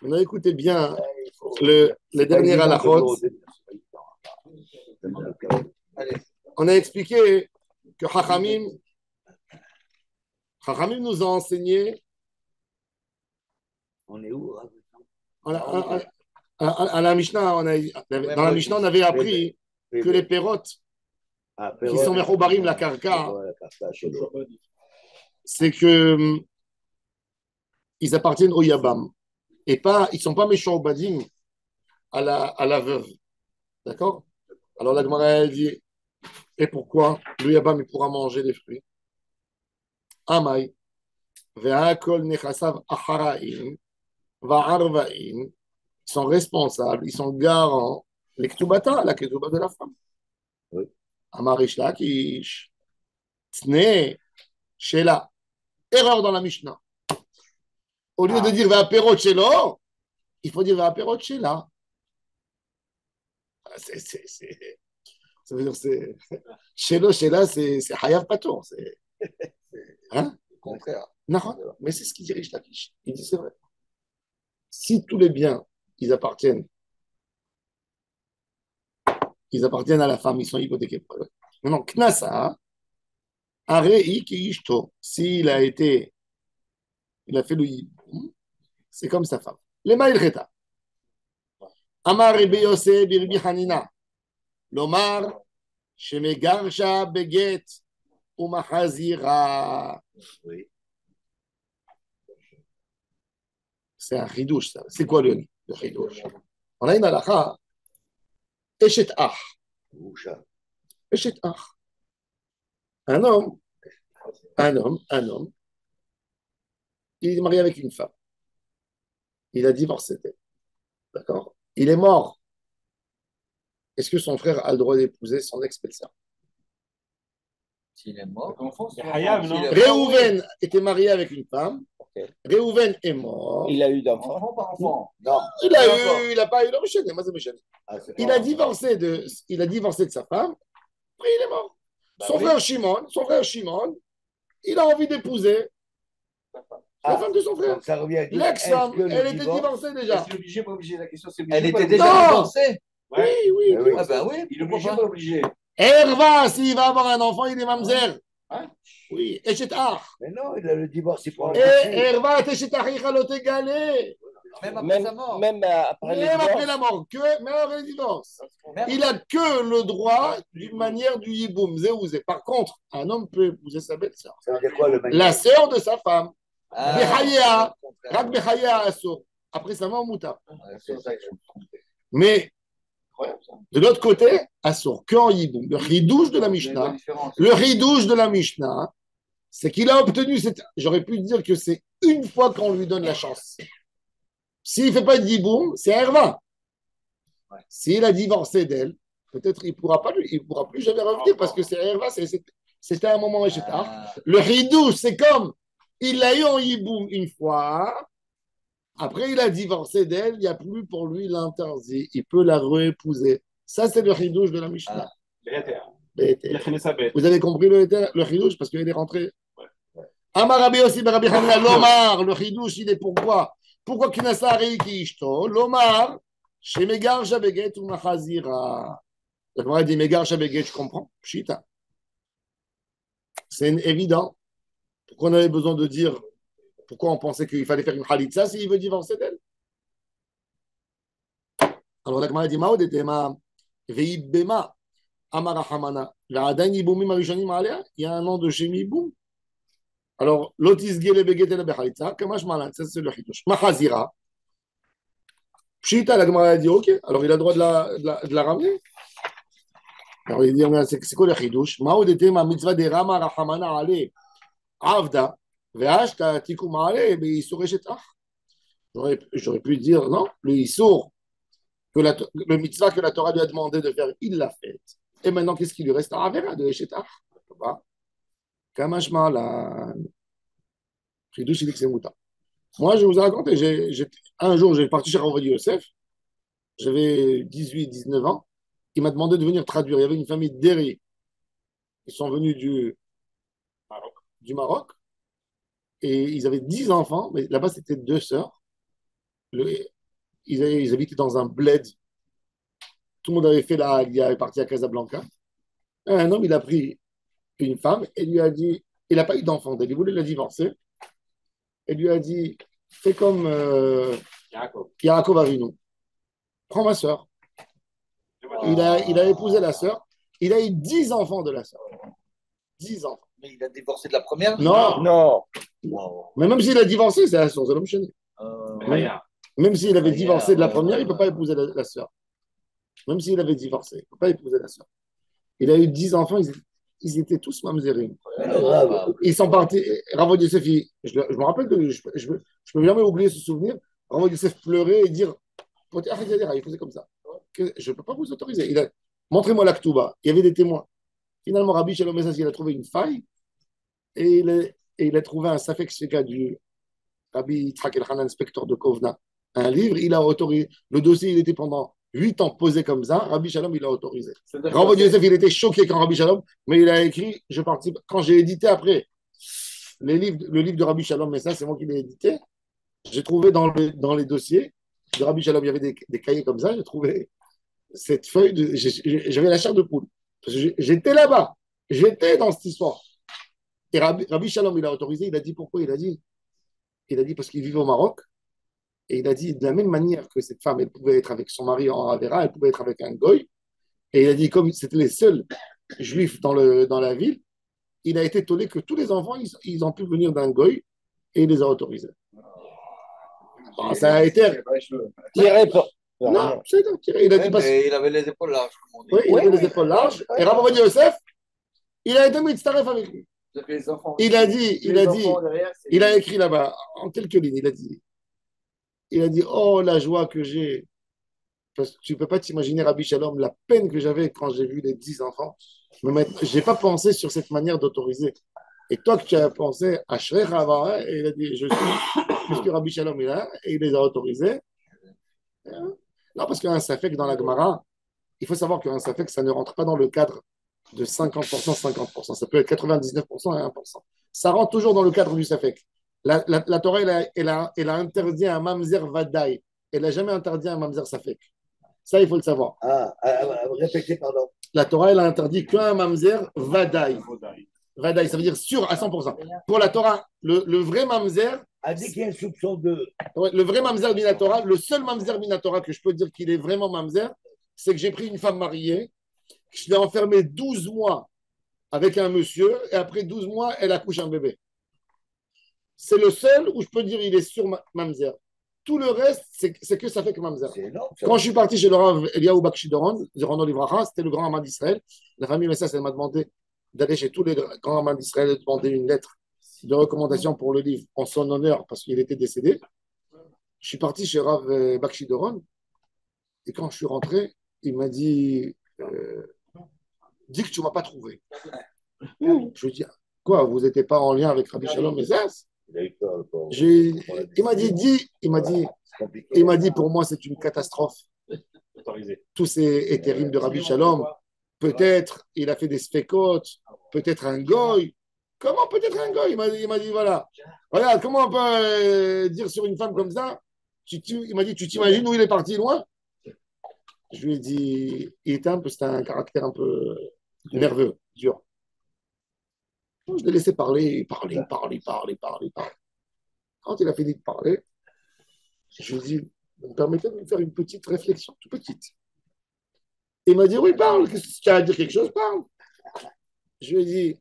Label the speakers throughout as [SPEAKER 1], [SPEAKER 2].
[SPEAKER 1] On a écouté bien les dernières halachot. On a expliqué que Chachamim nous a enseigné.
[SPEAKER 2] On est où?
[SPEAKER 1] À la Mishnah, dans la Mishnah, on avait appris que les pérotes qui sont mechoubarim la karka, c'est que ils appartiennent au Yabam et pas, ils ne sont pas mechoubarim à la veuve. D'accord? Alors la Gemara elle dit, et pourquoi le Yabam il pourra manger des fruits? Amai, ve'akol nechasav acharaim, va'arvaim, ils sont responsables, ils sont garants, les ktubata, la ketubah de la femme.
[SPEAKER 2] Oui.
[SPEAKER 1] Amarish Lakish, Tne, Shela, erreur dans la Mishnah. Au lieu de dire Va'aperot Shelo, il faut dire Va'aperot Shela. Ça veut dire c'est Shelo, Shela, c'est Hayav Patur. Hein?
[SPEAKER 2] Contraire.
[SPEAKER 1] Non, mais c'est ce qu'il dirige Lakish. Il dit c'est vrai. Si tous les biens, ils appartiennent à la femme, ils sont hypothéqués. Maintenant, Knasa, Arei Kiishto, s'il a été, il a fait le hiboum, c'est comme sa femme. Les Maïlcheta. Amar Rabbi Yosef Birbi Hanina. Lomar, Shemegarsha Beget Umachazira.
[SPEAKER 2] Oui.
[SPEAKER 1] C'est un chidouche, ça. C'est quoi le chidouche? On a une halakha, Eshet Ach. Eshet Ach. Un homme, il est marié avec une femme. Il a divorcé d'elle. D'accord? Il est mort. Est-ce que son frère a le droit d'épouser son ex-belle-sœur?
[SPEAKER 3] S'il est mort,
[SPEAKER 1] Réhouven était marié avec une femme. Okay. Réhouven est mort.
[SPEAKER 2] Il a eu d'enfants.
[SPEAKER 3] Enfant.
[SPEAKER 2] Non.
[SPEAKER 1] Il n'a pas eu d'enfant. Il a divorcé de sa femme. Après, il est mort. Son frère Shimon, il a envie d'épouser la femme de son frère. L'ex-femme, elle était divorcée déjà.
[SPEAKER 3] C'est obligé, pas obligé. La question, c'est
[SPEAKER 1] obligé. Elle était déjà divorcée. Oui.
[SPEAKER 3] Ah ben oui, il est obligé, pas obligé.
[SPEAKER 1] Herva, s'il va avoir un enfant, il est mamzer. Hein? Oui, Eshet Ach.
[SPEAKER 2] Mais non, il a le divorce, il prend
[SPEAKER 1] le Herva, Eshet Ach, il a égalé.
[SPEAKER 3] Même après sa mort.
[SPEAKER 1] Même après la mort, même après le divorce. Il n'a que le droit d'une manière du yiboum. Par contre, un homme peut épouser sa belle-sœur. La sœur de sa femme. Bechaya, Rak Bechaya Asso. Après sa mort, Mouta. Mais de l'autre côté, Assur, qu'en Yiboum, le ridouche de la Mishnah, c'est qu'il a obtenu cette. J'aurais pu dire que c'est une fois qu'on lui donne la chance. S'il ne fait pas de Yiboum, c'est Herva. S'il a divorcé d'elle, peut-être il ne pourra plus jamais revenir parce que c'est Herva, c'était un moment etc. Le ridouche, c'est comme il l'a eu en Yiboum une fois. Après, il a divorcé d'elle, il n'y a plus pour lui l'interdit. Il peut la réépouser. Ça, c'est le chidouche de la Mishnah. Vous avez compris le chidouche parce qu'il est rentré. Amar Rabbi aussi, Rabbi Hanina, l'omar, le chidouche, il est pourquoi? Pourquoi Kinasa Reiki Ishto? L'omar, chez Megar Jabeget ou Machazira. La Gemara dit Megar Jabeget, je comprends. Pshita. C'est évident. Pourquoi on avait besoin de dire. Pourquoi on pensait qu'il fallait faire une khalitza s'il veut divorcer d'elle? Alors la Gemara dit Maod était ma veibema amara hamana ve'adain yibumim arishonim alea. Il y a un nom de chez Miboum. Alors lotis gele begete la bechalitza kamash malan. Ça c'est le chidouche. Machazira. Pshita la Gemara a dit ok. Alors il a le droit de la ramener. Alors il dit c'est quoi le chidouche? Maod était ma mitzvah de rama rahamana ale avda. J'aurais pu dire non, le Issour, le mitzvah que la Torah lui a demandé de faire, il l'a fait. Et maintenant, qu'est-ce qui lui reste à Avera de Eshetach? Kamashma, la Chidouche, il dit que c'est Mouta. Moi, je vous ai raconté, un jour, j'ai parti chez Ravodi Yosef, j'avais 18-19 ans, il m'a demandé de venir traduire. Il y avait une famille d'Eri, ils sont venus du Maroc. Et ils avaient 10 enfants, mais là-bas, c'était 2 sœurs. Le- ils habitaient dans un bled. Tout le monde avait fait il est parti à Casablanca. Un homme, il a pris une femme et lui a dit, il n'a pas eu d'enfant, il voulait la divorcer. Et lui a dit, fais comme Yaakov Avinu, prends ma soeur. Il a épousé la sœur. Il a eu 10 enfants de la sœur. 10 enfants.
[SPEAKER 2] Mais il a divorcé de la première?
[SPEAKER 1] Non.
[SPEAKER 2] Non.
[SPEAKER 1] Mais même s'il a divorcé, c'est la sœur, c'est l'homme chéri.
[SPEAKER 3] Rien.
[SPEAKER 1] Même s'il avait
[SPEAKER 2] Rien,
[SPEAKER 1] divorcé de la
[SPEAKER 2] ouais,
[SPEAKER 1] première,
[SPEAKER 2] ouais,
[SPEAKER 1] il ne peut pas épouser la sœur. Même s'il avait divorcé, il ne peut pas épouser la sœur. Il a eu 10 enfants, ils étaient tous mamzerim. Ils sont partis. Ravo Youssef, je me rappelle, je peux jamais oublier ce souvenir. Ravo Youssef pleurait et dire, il faisait comme ça. Je ne peux pas vous autoriser. Montrez-moi l'Aktouba. Il y avait des témoins. Finalement, Rabbi Shalom Messas, il a trouvé une faille et il a trouvé un Safek Sheka du Rabbi Yitzhak Elchanan, inspecteur de Kovna. Un livre, il a autorisé. Le dossier, il était pendant 8 ans posé comme ça. Rabbi Shalom, il a autorisé. Rabbi Yosef, il était choqué quand Rabbi Shalom, mais il a écrit, je participe. Quand j'ai édité après le livre de Rabbi Shalom, mais ça, c'est moi qui l'ai édité, j'ai trouvé dans les dossiers de Rabbi Shalom, il y avait des cahiers comme ça, j'ai trouvé cette feuille, j'avais la chair de poule. J'étais là-bas, j'étais dans cette histoire. Et Rabbi Shalom, il a autorisé, il a dit pourquoi? Il a dit parce qu'il vivait au Maroc. Et il a dit de la même manière que cette femme, elle pouvait être avec son mari en Avera, elle pouvait être avec un goy. Et il a dit, comme c'était les seuls juifs dans la ville, il a été étonné que tous les enfants, ils ont pu venir d'un goy et il les a autorisés. Bon, ça a été.
[SPEAKER 2] Tiré pas.
[SPEAKER 1] Non, c'est tiré. Il a dit parce...
[SPEAKER 2] Il avait les épaules larges, comme on dit.
[SPEAKER 1] Oui, il avait les épaules larges. Et Rabbi Yosef, il a été mitzaref avec lui. Il a dit, il a écrit là-bas, en quelques lignes, il a dit, oh, la joie que j'ai. Parce que tu ne peux pas t'imaginer, Rabbi Shalom, la peine que j'avais quand j'ai vu les 10 enfants. Je n'ai pas pensé sur cette manière d'autoriser. Et toi, que tu as pensé à Shrei Chava, et il a dit, je suis, puisque Rabbi Shalom est là, et il les a autorisés. Non, parce qu'un Safek dans la Gemara, il faut savoir qu'un Safek, ça ne rentre pas dans le cadre de 50%, 50%. Ça peut être 99% et 1%. Ça rentre toujours dans le cadre du Safek. La Torah, elle a interdit un Mamzer Vadaï. Elle n'a jamais interdit un Mamzer Safek. Ça, il faut le savoir.
[SPEAKER 2] Répétez, pardon.
[SPEAKER 1] La Torah, elle a interdit qu'un mamzer vadaï. Vadaï, ça veut dire sûr à 100%. Pour la Torah, le vrai mamzer.
[SPEAKER 2] A dit qu'il y a un soupçon de.
[SPEAKER 1] Le vrai mamzer minatora, le seul mamzer minatora que je peux dire qu'il est vraiment mamzer, c'est que j'ai pris une femme mariée, je l'ai enfermée 12 mois avec un monsieur, et après 12 mois, elle accouche un bébé. C'est le seul où je peux dire qu'il est sur mamzer. Tout le reste, c'est que ça fait que mamzer. Quand je suis parti chez le Rav Eliaou Bakshi Doron, c'était le grand Raman d'Israël. La famille Messas, elle m'a demandé d'aller chez tous les grands Ramans d'Israël et demander une lettre de recommandation pour le livre en son honneur parce qu'il était décédé. Je suis parti chez Rav Bakshi Doron et quand je suis rentré, il m'a dit dis que tu ne m'as pas trouvé. Je lui ai dit quoi, vous n'étiez pas en lien avec Rabbi Shalom Messas? Il m'a dit, pour moi, c'est une catastrophe. Tous ces éthérimes de Rabbi Shalom, peut-être il a fait des spécotes, peut-être un goy. Comment peut-être un goy? Il m'a dit, voilà. Regarde, comment on peut dire sur une femme comme ça? Il m'a dit, tu t'imagines où il est parti loin? Je lui ai dit, c'était un caractère un peu nerveux, dur. Je l'ai laissé parler. Quand il a fini de parler, je lui ai dit, vous me permettez de me faire une petite réflexion, toute petite. Il m'a dit, oui, parle, qu'est-ce que tu as à dire quelque chose, parle. Je lui ai dit,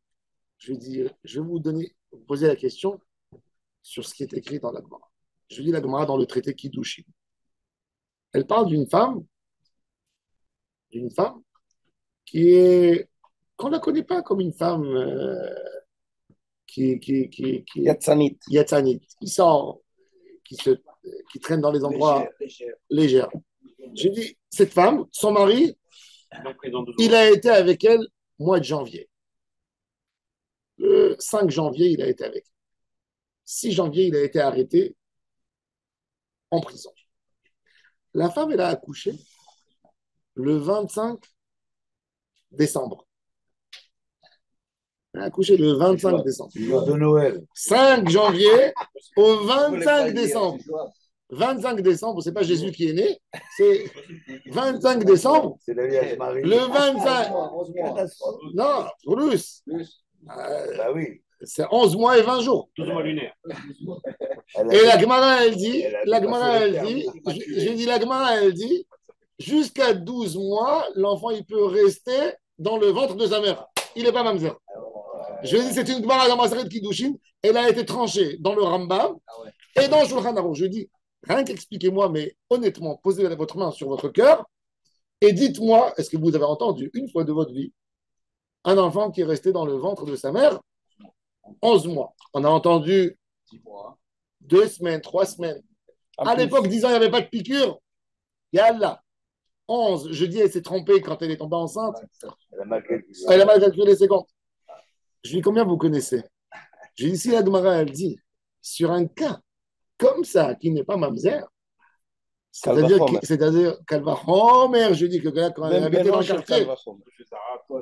[SPEAKER 1] je vais vous poser la question sur ce qui est écrit dans la Gemara. Je lis la Gemara dans le traité Kiddushin. Elle parle d'une femme qui est, qu'on ne la connaît pas comme une femme qui
[SPEAKER 2] Yatzanit.
[SPEAKER 1] qui sort, qui traîne dans les endroits légers. J'ai dit, cette femme, son mari, il a été avec elle mois de janvier. Le 5 janvier, il a été avec elle. 6 janvier, il a été arrêté en prison. La femme, elle a accouché le 25 décembre. Elle a accouché le 25 décembre.
[SPEAKER 2] Le jour de Noël.
[SPEAKER 1] 5 janvier au 25 décembre. 25 décembre, c'est pas Jésus qui est né, c'est 25 décembre.
[SPEAKER 2] C'est la Vierge Marie.
[SPEAKER 1] Le 25.
[SPEAKER 2] 11 mois.
[SPEAKER 1] Non, plus.
[SPEAKER 2] Bah oui.
[SPEAKER 1] C'est 11 mois et 20 jours.
[SPEAKER 4] 12 mois lunaires.
[SPEAKER 1] Et la Gemara, elle dit, j'ai dit, la Gemara, elle dit, jusqu'à 12 mois, l'enfant, il peut rester dans le ventre de sa mère. Il n'est pas mamzer. Je dis, c'est une Gemara dans Maseret Kiddushin. Elle a été tranchée dans le Rambam et dans Shulchan Aruch. Je dis, rien qu'expliquez-moi, mais honnêtement, posez votre main sur votre cœur et dites-moi, est-ce que vous avez entendu une fois de votre vie un enfant qui est resté dans le ventre de sa mère 11 mois. On a entendu
[SPEAKER 3] 10 mois.
[SPEAKER 1] 2 semaines, 3 semaines. À l'époque, 10 ans, il n'y avait pas de piqûre. Yallah. 11, je dis, elle s'est trompée quand elle est tombée enceinte.
[SPEAKER 2] Elle a mal calculé.
[SPEAKER 1] Elle a mal calculé ses comptes. Je lui dis, combien vous connaissez? Je lui dis, si la Gemara, elle dit, sur un cas comme ça, qui n'est pas mamzer, c'est-à-dire qu'elle va Homer, je dis que là, quand elle habitait dans le quartier,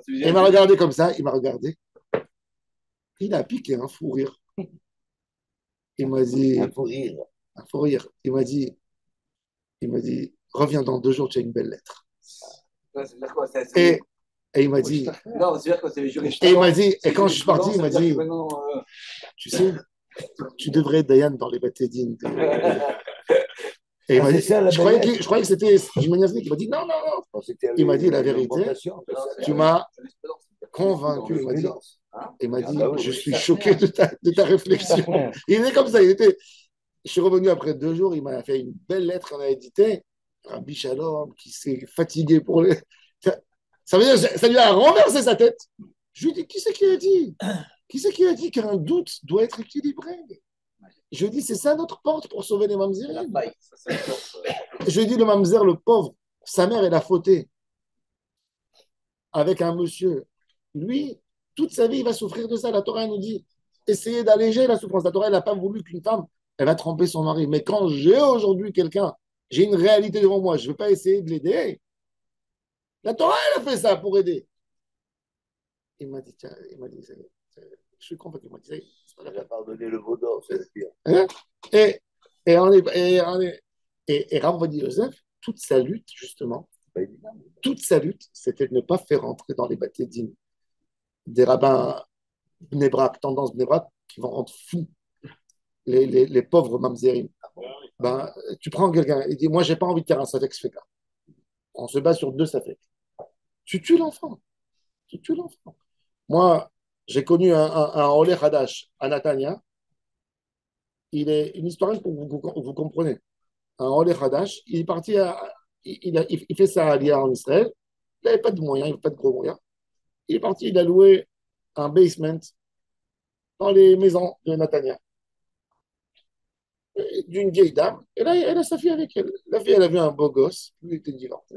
[SPEAKER 1] il m'a regardé comme ça, il m'a regardé. Il a piqué un fou rire. Il m'a dit,
[SPEAKER 2] Un fou rire.
[SPEAKER 1] Un fou rire. Il m'a dit, reviens dans 2 jours, tu as une belle lettre. Et il m'a dit,
[SPEAKER 3] non, c'est-à-dire que c'est les juristes.
[SPEAKER 1] Et il m'a dit, et quand je suis parti, il m'a dit, tu sais, tu devrais être Dayan dans les Batédines. Et il m'a dit, je croyais que c'était Jimmy Yaznik. Il m'a dit, non. Il m'a dit la vérité, tu m'as convaincu. Il m'a dit, je suis choqué de ta réflexion. Il est comme ça, je suis revenu après 2 jours, il m'a fait une belle lettre qu'on a éditée. Rabbi Shalom, qui s'est fatigué pour les. Ça veut dire, ça lui a renversé sa tête. Je lui dis, qui c'est qui a dit? Qui c'est qui a dit qu'un doute doit être équilibré? Je lui dis, c'est ça notre porte pour sauver les mamzerim. Je lui dis, le mamzer, le pauvre, sa mère, elle a fauté avec un monsieur. Lui, toute sa vie, il va souffrir de ça. La Torah nous dit, essayez d'alléger la souffrance. La Torah, elle n'a pas voulu qu'une femme, elle va tromper son mari. Mais quand j'ai aujourd'hui quelqu'un, j'ai une réalité devant moi, je ne vais pas essayer de l'aider. La Torah, elle a fait ça pour aider. Il m'a dit, tiens, je suis convaincu. Il m'a dit,
[SPEAKER 2] elle a pardonné le vaudor, c'est pire.
[SPEAKER 1] Hein? Et Rav Ovadia Yosef, toute sa lutte, justement, c'était de ne pas faire entrer dans les Batédines des rabbins Bnei Brak, tendance Bnei Brak, qui vont rendre fous les pauvres mamzerim. Ben, tu prends quelqu'un, il dit, moi, j'ai pas envie de faire un safek sfeka. On se base sur 2 safek. Tu tues l'enfant. Moi, j'ai connu un Olé Hadash à Natania. Il est une histoire pour vous comprenez. Un Olé Hadash, il est parti il fait sa aliyah en Israël. Il n'avait pas de moyens, il n'avait pas de gros moyens. Il est parti, il a loué un basement dans les maisons de Natania d'une vieille dame. Et là, elle a sa fille avec elle. La fille, elle a vu un beau gosse, lui était divorcé.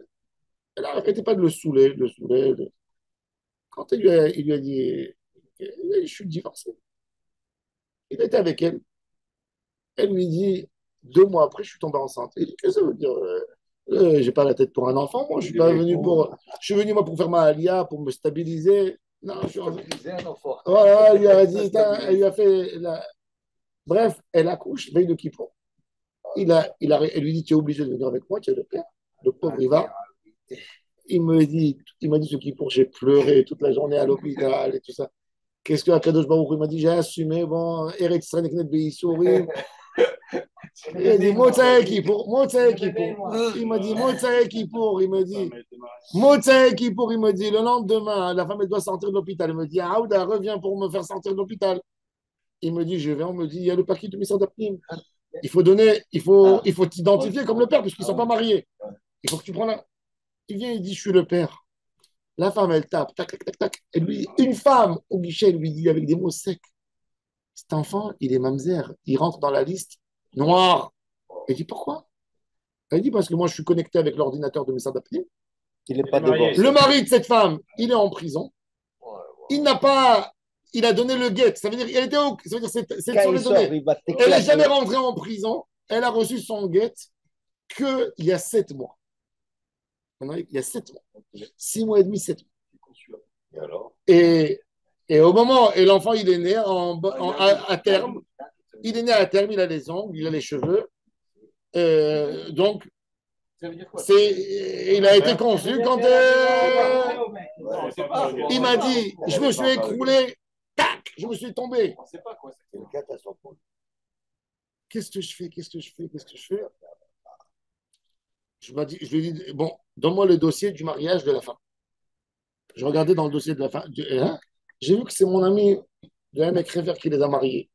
[SPEAKER 1] Elle n'arrêtait pas de le saouler. Quand il lui a dit, je suis divorcé. Il était avec elle. Elle lui dit, 2 mois après, je suis tombé enceinte. Il dit, qu'est-ce que ça veut dire? J'ai pas la tête pour un enfant, moi. Je suis venu moi pour faire ma alia, pour me stabiliser. Non, je suis
[SPEAKER 3] un enfant.
[SPEAKER 1] Voilà, elle lui a dit, elle lui a fait. Bref, elle accouche, veille de Kippour. Elle lui dit, tu es obligé de venir avec moi, tu es le père. Le pauvre, il va. Il m'a dit ce Kippour, j'ai pleuré toute la journée à l'hôpital et tout ça. Qu'est-ce que Akadosh Baruch il m'a dit, j'ai assumé, bon, Eretz Israël Neknet Be'Yisourim. Il a dit, Motsae Kippour. Il m'a dit, Motsae Kippour. Il me dit, Motsae Kippour. Il me dit, le lendemain, la femme, elle doit sortir de l'hôpital. Elle me dit, Aouda, reviens pour me faire sortir de l'hôpital. Il me dit, je vais, on me dit, il y a le paquet de Missad Apnim. Il faut t'identifier comme le père, puisqu'ils ne sont pas mariés. Il faut que tu prends la. Il vient, il dit, je suis le père. La femme, elle tape, tac, tac, tac, tac. Et lui, une femme au guichet lui dit avec des mots secs, cet enfant, il est mamzer. Il rentre dans la liste noire. Elle dit, pourquoi? Elle dit, parce que moi, je suis connecté avec l'ordinateur de Messad Apnim.
[SPEAKER 2] Il n'est pas divorcé.
[SPEAKER 1] Le mari de cette femme, il est en prison. Il n'a pas. Il a donné le guet. Ça veut dire, c'est sur les données. Elle n'est jamais rentrée en prison. Elle a reçu son guet qu'il y a 7 mois. Il y a 7 mois. 6 mois et demi, 7 mois. Et au moment, et l'enfant, il est né à terme. Il est né à terme, il a les ongles, il a les cheveux. Donc,
[SPEAKER 3] Ça veut dire quoi?
[SPEAKER 1] il a été conçu quand
[SPEAKER 3] On sait pas.
[SPEAKER 1] il m'a dit, je me suis écroulé, tac, je me suis tombé.
[SPEAKER 3] On sait pas quoi c'est.
[SPEAKER 2] C'est une catastrophe.
[SPEAKER 1] Qu'est-ce que je fais? Je lui ai dit, bon, donne-moi le dossier du mariage de la femme. Je regardais dans le dossier de la femme. Hein, j'ai vu que c'est mon ami, le mec Révert, qui les a mariés.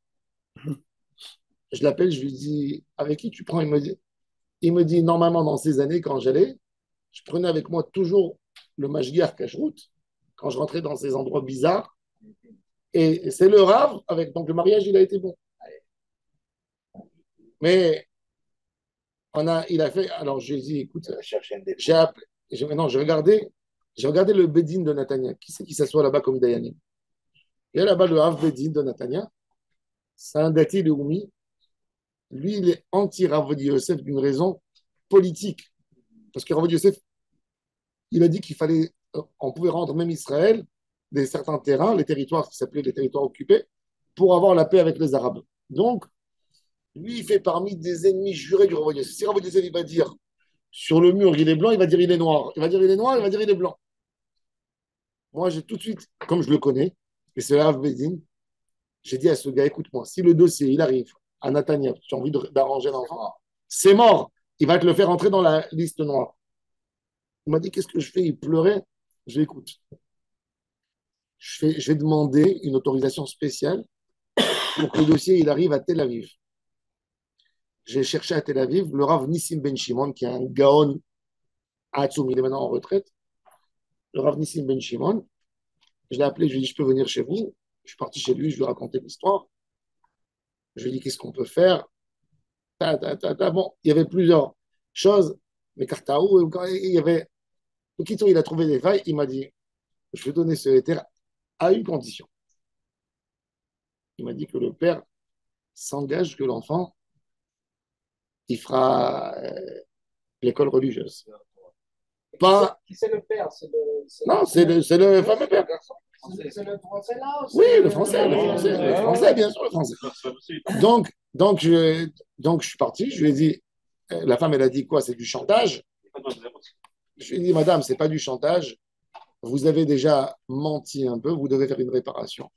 [SPEAKER 1] Je l'appelle, je lui dis, avec qui tu prends? Il me dit, normalement, dans ces années, quand j'allais, je prenais avec moi toujours le mashgiach cache-route, quand je rentrais dans ces endroits bizarres. Et c'est le Rav, donc le mariage, il a été bon. Mais il a fait, alors je lui ai dit, écoute,
[SPEAKER 2] Chercher un défaut.
[SPEAKER 1] j'ai appelé, non, j'ai regardé le Bedin de Natania. Qui c'est qui s'assoit là-bas comme Dayanim? Il y a là-bas le Rav Bedin de Natania. C'est un dati de Oumi. Lui, il est anti-Rav Yosef d'une raison politique. Parce que Rav Yosef, il a dit qu'il fallait, on pouvait rendre même Israël des certains terrains, les territoires qui s'appelaient les territoires occupés, pour avoir la paix avec les Arabes. Donc, lui, il fait parmi des ennemis jurés du Rav Yosef. Si Rav Yosef, il va dire sur le mur, il est blanc, il va dire il est noir. Il va dire il est noir, il va dire il est blanc. Moi, j'ai tout de suite, comme je le connais, et c'est Rav Bedin, j'ai dit à ce gars, écoute-moi, si le dossier, il arrive à Natania, tu as envie d'arranger l'enfant, c'est mort. Il va te le faire entrer dans la liste noire. Il m'a dit, qu'est-ce que je fais? Il pleurait. Je lui ai dit, écoute, je vais demander une autorisation spéciale pour que le dossier, il arrive à Tel Aviv. J'ai cherché à Tel Aviv le Rav Nissim Ben Shimon, qui est un Gaon Hatsoum, il est maintenant en retraite. Le Rav Nissim Ben Shimon, je l'ai appelé, je lui ai dit, je peux venir chez vous. Je suis parti chez lui, je lui ai raconté l'histoire. Je lui ai dit, qu'est-ce qu'on peut faire? Bon, il y avait plusieurs choses, mais Kartaou, il y avait. Le Kito, il a trouvé des failles, il m'a dit, je vais donner ce terre à une condition. Il m'a dit que le père s'engage que l'enfant, il fera l'école religieuse. Pas.
[SPEAKER 3] Qui c'est le père?
[SPEAKER 1] Non, c'est le fameux père.
[SPEAKER 3] C'est le français là?
[SPEAKER 1] Oui, le français, bien sûr, le français. Donc, je suis parti, je lui ai dit, la femme, elle a dit quoi? C'est du chantage? Je lui ai dit, madame, c'est pas du chantage. Vous avez déjà menti un peu, vous devez faire une réparation.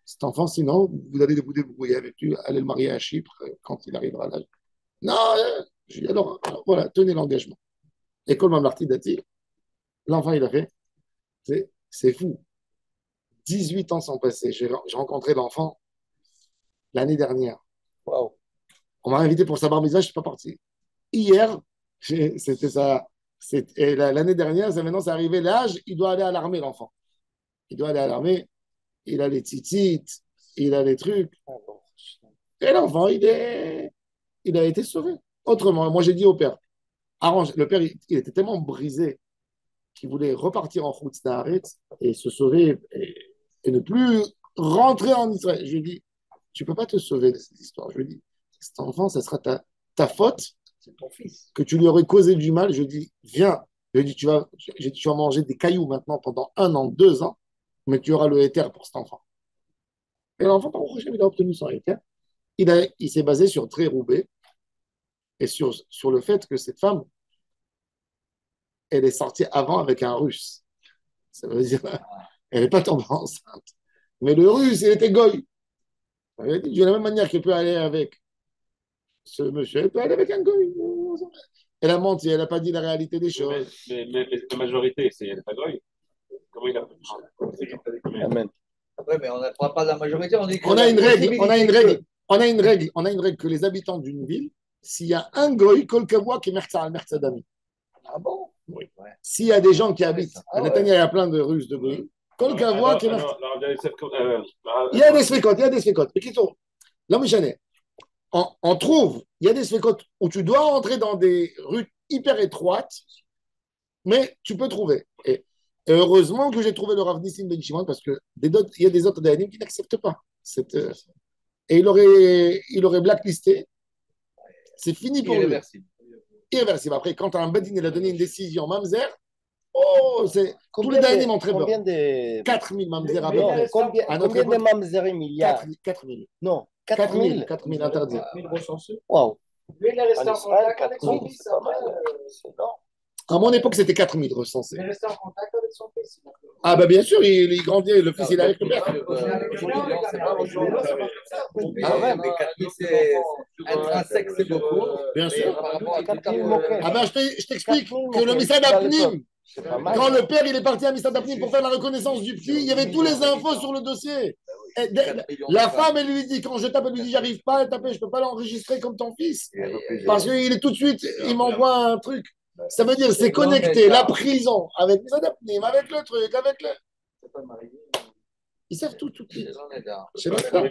[SPEAKER 1] Cet enfant, sinon, vous allez vous débrouiller avec lui, allez le marier à Chypre quand il arrivera là. Non, je lui ai dit, alors, voilà, tenez l'engagement. École Mamlarti Dati, l'enfant, il a fait, c'est fou. 18 ans sont passés. J'ai rencontré l'enfant l'année dernière.
[SPEAKER 2] Waouh.
[SPEAKER 1] On m'a invité pour sa bar mitzvah, je ne suis pas parti. Hier, c'était ça. Et l'année dernière, maintenant, c'est arrivé l'âge, il doit aller à l'armée, l'enfant. Il doit aller à l'armée, il a les titites, il a les trucs. Et l'enfant, il a été sauvé. Autrement, moi, j'ai dit au père, arrange. Le père, il était tellement brisé qu'il voulait repartir en route d'Aretz et se sauver et ne plus rentrer en Israël. Je lui ai dit, tu ne peux pas te sauver de cette histoire. Je lui ai dit, cet enfant, ça sera ta faute.
[SPEAKER 3] C'est ton fils.
[SPEAKER 1] Que tu lui aurais causé du mal. Je lui ai dit, viens. Je lui ai dit, tu vas manger des cailloux maintenant pendant 1 an, 2 ans, mais tu auras le éther pour cet enfant. Et l'enfant, par contre, il a obtenu son éther. Il s'est basé sur Tré Roubaix et sur le fait que cette femme, elle est sortie avant avec un russe. Ça veut dire, elle n'est pas tombée enceinte. Mais le russe, il était goy. Elle a dit, de la même manière qu'elle peut aller avec ce monsieur, elle peut aller avec un goy. Elle a menti, elle n'a pas dit la réalité des choses.
[SPEAKER 4] Mais la majorité, c'est pas goy. Comment il a
[SPEAKER 2] Amen.
[SPEAKER 3] Oui, mais on ne parle pas de la majorité, on dit que
[SPEAKER 1] On a une règle que les habitants d'une ville, s'il y a un goy, kolkavoa qui est mertzadami.
[SPEAKER 3] Ah bon?
[SPEAKER 1] Oui.
[SPEAKER 3] Ouais.
[SPEAKER 1] S'il y a des gens qui habitent,
[SPEAKER 3] Ah
[SPEAKER 1] à
[SPEAKER 3] ouais.
[SPEAKER 1] Netanya, il y a plein de Russes de goy, kolkavoa qui est mertzadami. Il y a des sfekot. Mais qui sont, là, on trouve, il y a des sfekot où tu dois entrer dans des rues hyper étroites, mais tu peux trouver. Et heureusement que j'ai trouvé le Rav Nissim Ben Shimon parce qu'il y a des autres Dayanim qui n'acceptent pas. Et il aurait blacklisté. C'est fini pour lui.
[SPEAKER 3] Irréversible.
[SPEAKER 1] Irréversible. Après, quand un Bedin il a donné une décision Mamzer, tous les Dayanim ont très peur.
[SPEAKER 2] Combien de...
[SPEAKER 1] 4000 Mamzer à peu près.
[SPEAKER 2] Combien
[SPEAKER 1] À notre
[SPEAKER 2] de
[SPEAKER 1] époque,
[SPEAKER 2] mamzerim il y a?
[SPEAKER 1] 4000.
[SPEAKER 2] Non,
[SPEAKER 1] 4000 interdits.
[SPEAKER 2] Waouh.
[SPEAKER 3] Lui, il est resté
[SPEAKER 2] En
[SPEAKER 3] en
[SPEAKER 2] Israël,
[SPEAKER 3] contact avec son
[SPEAKER 2] 4000,
[SPEAKER 3] fils.
[SPEAKER 2] c'est pas
[SPEAKER 3] Après,
[SPEAKER 2] mal. C'est énorme.
[SPEAKER 1] À mon époque, c'était 4000 recensés.
[SPEAKER 3] il est resté en contact avec son fils.
[SPEAKER 1] Ah, bah bien sûr, il grandit, le fils, il est avec le père.
[SPEAKER 3] Mais 4000, c'est intrinsèque, c'est beaucoup.
[SPEAKER 1] Bien sûr.
[SPEAKER 3] Par rapport à
[SPEAKER 2] 4000
[SPEAKER 3] quelqu'un
[SPEAKER 2] moquettes.
[SPEAKER 1] Ah, ben je t'explique
[SPEAKER 2] 4000
[SPEAKER 1] que le
[SPEAKER 2] moquettes,
[SPEAKER 1] Missad
[SPEAKER 2] à l'époque.
[SPEAKER 1] Apnim,
[SPEAKER 2] C'est pas mal.
[SPEAKER 1] quand le père il est parti à Missad Apnim pour faire la reconnaissance du petit, il y avait tous les infos sur le dossier. Et la femme, elle lui dit, quand je tape, elle lui dit, j'arrive pas à taper, je peux pas l'enregistrer comme ton fils. Parce qu'il est tout de suite, il m'envoie un truc. Ça veut dire, c'est connecté, la prison, avec Missad Apnim, avec le truc, avec le. Ils savent tout, tout. Je sais pas.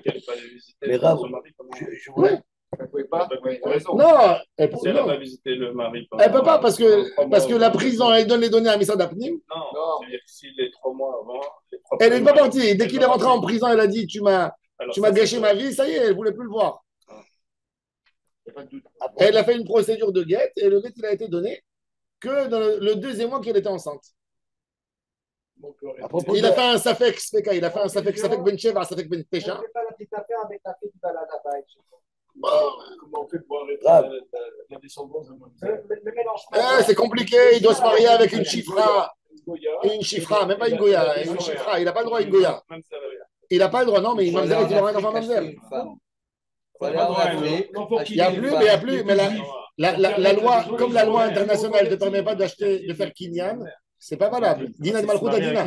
[SPEAKER 2] Mais Rav, je voulais.
[SPEAKER 4] Elle pouvait pas.
[SPEAKER 1] Non,
[SPEAKER 4] Si elle n'a
[SPEAKER 1] non.
[SPEAKER 4] pas visité le mari.
[SPEAKER 1] Elle peut pas parce que la prison, elle donne les données à Missad Apnim.
[SPEAKER 4] Non, c'est-à-dire que s'il est 3 mois avant.
[SPEAKER 1] Elle n'est pas partie. Dès qu'il est rentré en prison, elle a dit, tu m'as gâché ma vie, ça y est, elle ne voulait plus le voir. Elle a fait une procédure de guette et le guette, il a été donné que dans le deuxième mois qu'elle était enceinte. Il a fait un Safek Speka, il a fait un Safek Ben Sheva, un Safek Ben Pesha.
[SPEAKER 3] On fait pas la petite affaire avec la fille du Baladabait.
[SPEAKER 5] Comment on fait pour arrêter la descendance de Moïse?
[SPEAKER 3] Le mélange.
[SPEAKER 1] C'est compliqué, il doit se marier avec une chifra. Une chifra, même pas une goya, une chifra. Il n'a pas le droit à une goya. Il n'a pas le droit, non, mais il mamzer, il aura un enfant mamzer. Il n'y a plus, mais il n'y a plus. Mais la loi, comme la loi internationale ne te permet pas d'acheter, de faire kinyan, c'est pas valable. Dina de Malchut Adina.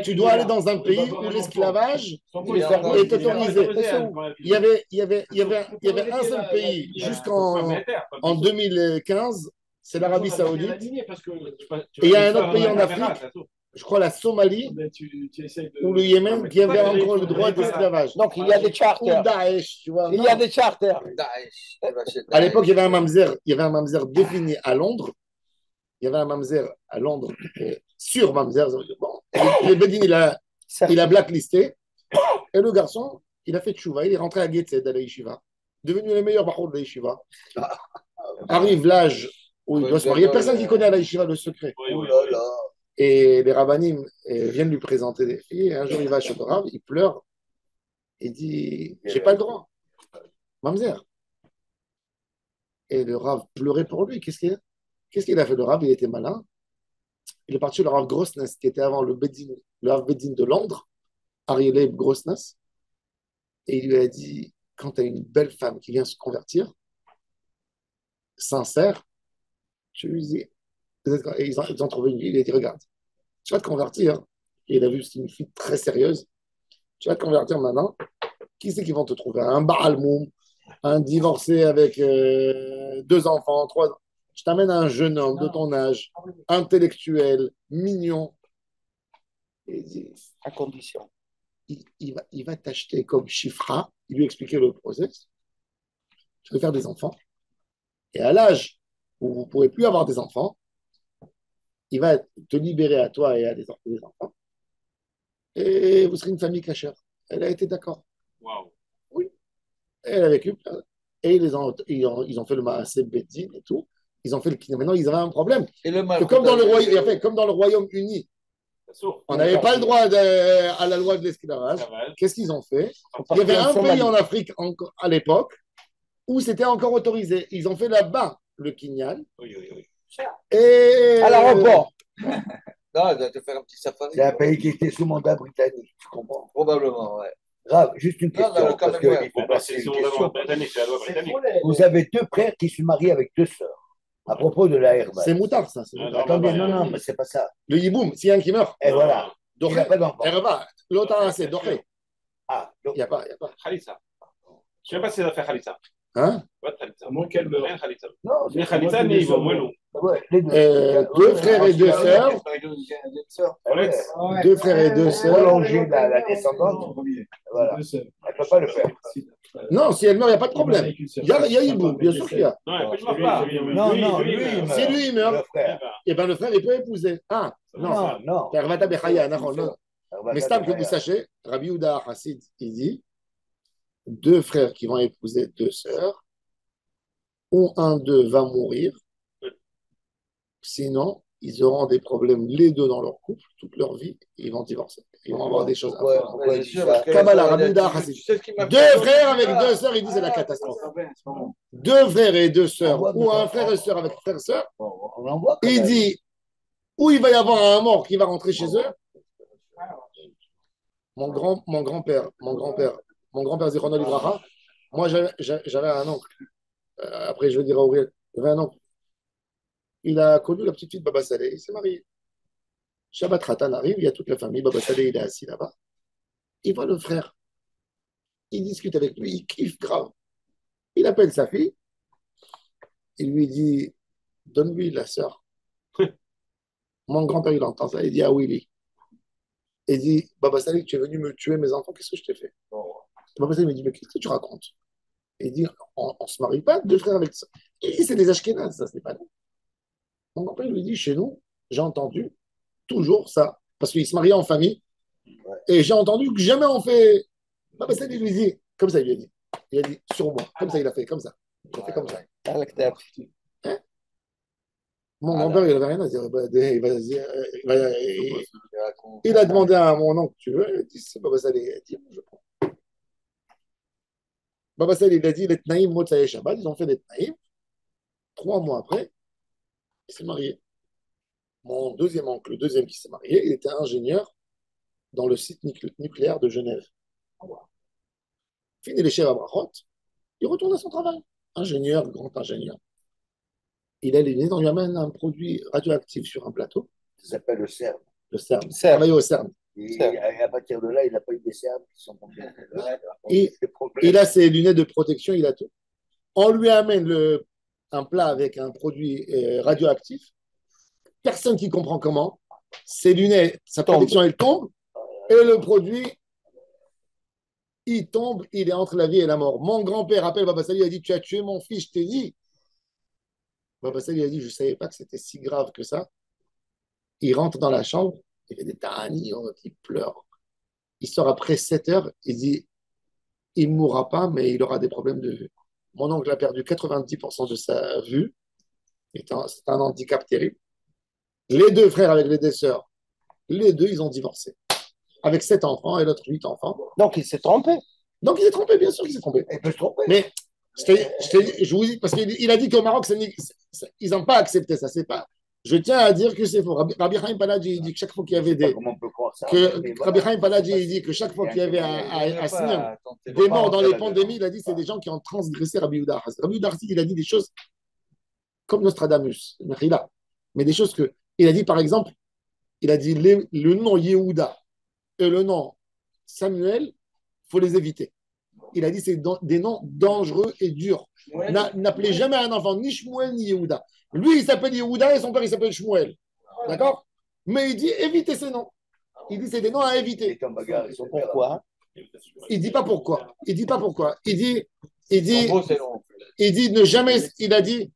[SPEAKER 1] Tu dois aller dans un pays où l'esclavage est autorisé. Il y avait un seul pays jusqu'en 2015, c'est l'Arabie Saoudite. Et il y a un autre pays en Afrique, je crois la Somalie, ou le Yémen, qui avait encore le droit d'esclavage.
[SPEAKER 2] Donc, il y a des charters.
[SPEAKER 1] Ou Daesh, tu vois.
[SPEAKER 2] Il y a des charters.
[SPEAKER 1] À l'époque, il y avait un mamzer défini à Londres. Il y avait un mamzer à Londres, sur mamzer. Bon, le Bedin, il a blacklisté. Et le garçon, il a fait tchouva. Il est rentré à Getzed, à la yeshiva. Devenu le meilleur barreau de la yeshiva. Arrive l'âge où il doit se marier. Personne qui connaît à la yeshiva le secret. Et les rabbinim viennent lui présenter des filles. Et un jour, il va chez le Rav, il pleure. Il dit, j'ai pas le droit. Mamzer. Et le Rav pleurait pour lui. Qu'est-ce qu'il a fait, le Rav? Il était malin. Il est parti le Rav Grossness, qui était avant le Rav Bedin de Londres, Ariel Grossness. Et il lui a dit, quand tu as une belle femme qui vient se convertir, sincère, tu lui dis, et ils ont trouvé une vie, il a dit, regarde, tu vas te convertir. Et il a vu que c'est une fille très sérieuse. Tu vas te convertir maintenant. Qui c'est qui vont te trouver? Un Baal Moum, un divorcé avec 2 enfants, 3 ans. Je t'amène à un jeune homme de ton âge, intellectuel, mignon. Et il dit,
[SPEAKER 2] À condition.
[SPEAKER 1] il va t'acheter comme chifra. Il lui expliquait le process. Tu veux faire des enfants. Et à l'âge où vous ne pourrez plus avoir des enfants, il va te libérer à toi et à des enfants. Et vous serez une famille cachère. Elle a été d'accord.
[SPEAKER 4] Waouh.
[SPEAKER 1] Oui. Et elle a vécu. Et ils ont fait le Maaseh Beddin et tout. Ils ont fait le kiné. Maintenant, ils avaient un problème.
[SPEAKER 3] Et le
[SPEAKER 1] Que comme dans le Royaume-Uni, on n'avait pas le droit à la loi de l'esclavage. Qu'est-ce qu'ils ont fait? Il y avait un pays en Afrique à l'époque où c'était encore autorisé. Ils ont fait là-bas le kinyan.
[SPEAKER 4] Oui.
[SPEAKER 1] Et
[SPEAKER 2] À l'aéroport.
[SPEAKER 3] Non, il doit te faire un petit safari.
[SPEAKER 2] C'est un pays qui était sous mandat britannique, tu comprends?
[SPEAKER 3] Probablement, ouais.
[SPEAKER 2] Grave, juste une
[SPEAKER 3] Non,
[SPEAKER 2] question,
[SPEAKER 3] non, quand
[SPEAKER 2] parce
[SPEAKER 3] même, ouais.
[SPEAKER 2] qu'il faut
[SPEAKER 4] C'est
[SPEAKER 2] passer une
[SPEAKER 4] sur
[SPEAKER 2] question.
[SPEAKER 4] la britannique, c'est la loi britannique.
[SPEAKER 2] Vous avez 2 frères qui se marient avec 2 sœurs. À propos de la herbe.
[SPEAKER 1] c'est moutard, ça. C'est moutard.
[SPEAKER 2] Attendez, non, mais c'est pas ça.
[SPEAKER 1] Le yiboum, s'il y a un qui meurt,
[SPEAKER 2] Et voilà. Il
[SPEAKER 1] doré.
[SPEAKER 2] n'a pas d'enfant.
[SPEAKER 1] Herba, l'autre, c'est doré.
[SPEAKER 2] Ah,
[SPEAKER 1] Il
[SPEAKER 2] donc,
[SPEAKER 1] n'y a pas.
[SPEAKER 4] Khalissa. Je ne sais pas si ça fait Khalissa.
[SPEAKER 1] Hein?
[SPEAKER 4] Pas de Khalissa.
[SPEAKER 5] À moins qu'elle meure.
[SPEAKER 4] Rien Khalissa.
[SPEAKER 2] non,
[SPEAKER 4] Ni Khalissa, ni Ivo, moi non.
[SPEAKER 2] ouais, les 2.
[SPEAKER 1] 2 frères et 2 sœurs.
[SPEAKER 4] Alex.
[SPEAKER 3] Ouais.
[SPEAKER 1] 2 frères et 2 sœurs.
[SPEAKER 2] Prolonger la descendante, voilà. Elle ne peut pas le faire.
[SPEAKER 1] Non, si elle meurt, il n'y a pas de problème. Il y a yiboum, bien sûr qu'il y a.
[SPEAKER 4] Non, écoute, je ne pas.
[SPEAKER 2] Non, lui, il meurt.
[SPEAKER 1] Si lui, il meurt,
[SPEAKER 2] Le frère.
[SPEAKER 1] eh bien le frère, il peut épouser. Ah, non.
[SPEAKER 2] Non.
[SPEAKER 1] Hervata Bechaya, non. Mais c'est que vous sachiez, Rabbi Yehuda Hassid, il dit 2 frères qui vont épouser 2 sœurs, ou un d'eux va mourir, sinon ils auront des problèmes les deux dans leur couple, toute leur vie, et ils vont divorcer. Ils vont avoir des choses à faire.
[SPEAKER 2] Pourquoi il dit ça?
[SPEAKER 1] Kabbalah, Rabbi Yehuda Chassid. Deux frères avec deux sœurs, ils disent c'est la catastrophe. Deux frères et deux sœurs, ou un frère et sœur avec frère et sœur,
[SPEAKER 2] On en voit quand
[SPEAKER 1] il
[SPEAKER 2] même.
[SPEAKER 1] dit, où il va y avoir un mort qui va rentrer chez eux. Mon grand-père, Zichrono Livracha, moi j'avais un oncle. Après, je vais dire à Aurélien, j'avais un oncle. Il a connu la petite fille de Baba Saleh, il s'est marié. Shabbat Ratan arrive, il y a toute la famille, Baba Saleh, il est assis là-bas. Il voit le frère. Il discute avec lui, il kiffe grave. Il appelle sa fille, il lui dit, donne-lui la sœur. Mon grand-père, il entend ça, il dit, ah oui, lui. Il dit, Baba Saleh, tu es venu me tuer mes enfants, qu'est-ce que je t'ai fait? Baba Saleh me dit, mais qu'est-ce que tu racontes? Il dit, on ne se marie pas, deux frères avec ça. Il dit, c'est des Ashkénazes, ça, c'est pas nous. Mon grand-père lui dit, chez nous, j'ai entendu toujours ça, parce qu'il se mariait en famille, et j'ai entendu que jamais on fait. Baba Saleh lui dit, comme ça, il lui a dit. Il a dit, sur moi, comme ça, il a fait, comme ça. Il a fait comme ça. Hein? Mon grand-père, il n'avait rien à dire. Il a demandé à mon oncle, tu veux? Il a dit, c'est Baba Saleh. Il a dit, je prends. Baba Saleh, il a dit, les Tnaïm, Motsaï Shabbat, ils ont fait des Tnaïm. 3 mois après, il s'est marié. Mon deuxième oncle, le deuxième qui s'est marié, il était ingénieur dans le site nucléaire de Genève. Fini les chefs à Brachot, il retourne à son travail. Ingénieur, grand ingénieur. Il est allé, on lui amène un produit radioactif sur un plateau.
[SPEAKER 2] Ça s'appelle le CERN.
[SPEAKER 1] Le CERN. Il travaillait au CERN.
[SPEAKER 2] Et à partir de là, il n'a pas eu des CERN qui sont tombés.
[SPEAKER 1] Il a ses lunettes de protection, il a tout. On lui amène un plat avec un produit radioactif. Personne qui comprend comment. Ses lunettes, sa protection, elle tombe. Et le produit, il tombe, il est entre la vie et la mort. Mon grand-père appelle Baba Saleh, il a dit, tu as tué mon fils, je t'ai dit. Baba Saleh a dit, je ne savais pas que c'était si grave que ça. Il rentre dans la chambre, il fait des taranions, il pleure. Il sort après 7 heures, il dit, il ne mourra pas, mais il aura des problèmes de vue. Mon oncle a perdu 90% de sa vue. C'est un handicap terrible. Les deux frères avec les deux sœurs, les deux, ils ont divorcé. Avec 7 enfants et l'autre 8 enfants.
[SPEAKER 3] Donc il s'est trompé.
[SPEAKER 1] Donc il s'est trompé, bien sûr qu'il s'est trompé.
[SPEAKER 2] Il peut se tromper.
[SPEAKER 1] Mais je vous dis, parce qu'il a dit qu'au Maroc, ils n'ont pas accepté ça. C'est pas. Je tiens à dire que c'est faux. Rabbi Chaim Paladji dit que chaque fois qu'il y avait des.
[SPEAKER 2] Comment on peut croire ça?
[SPEAKER 1] Rabbi Chaim Paladji dit que chaque fois qu'il y avait à Sinem des morts dans les pandémies, il a dit que c'est des gens qui ont transgressé Rabbi Yehuda Chassid. Rabbi Yehuda Chassid, il a dit des choses comme Nostradamus, mais des choses que. Il a dit par exemple, il a dit le nom Yehuda et le nom Samuel, il faut les éviter. Il a dit c'est des noms dangereux et durs. N'appelez jamais un enfant ni Shmuel ni Yehuda. Lui, il s'appelle Yehuda et son père, il s'appelle Shmuel. D'accord? Mais il dit évitez ces noms. Il dit c'est des noms à éviter.
[SPEAKER 3] Pourquoi?
[SPEAKER 1] Il dit pas pourquoi. Il dit pas pourquoi. Il dit ne jamais. Il a dit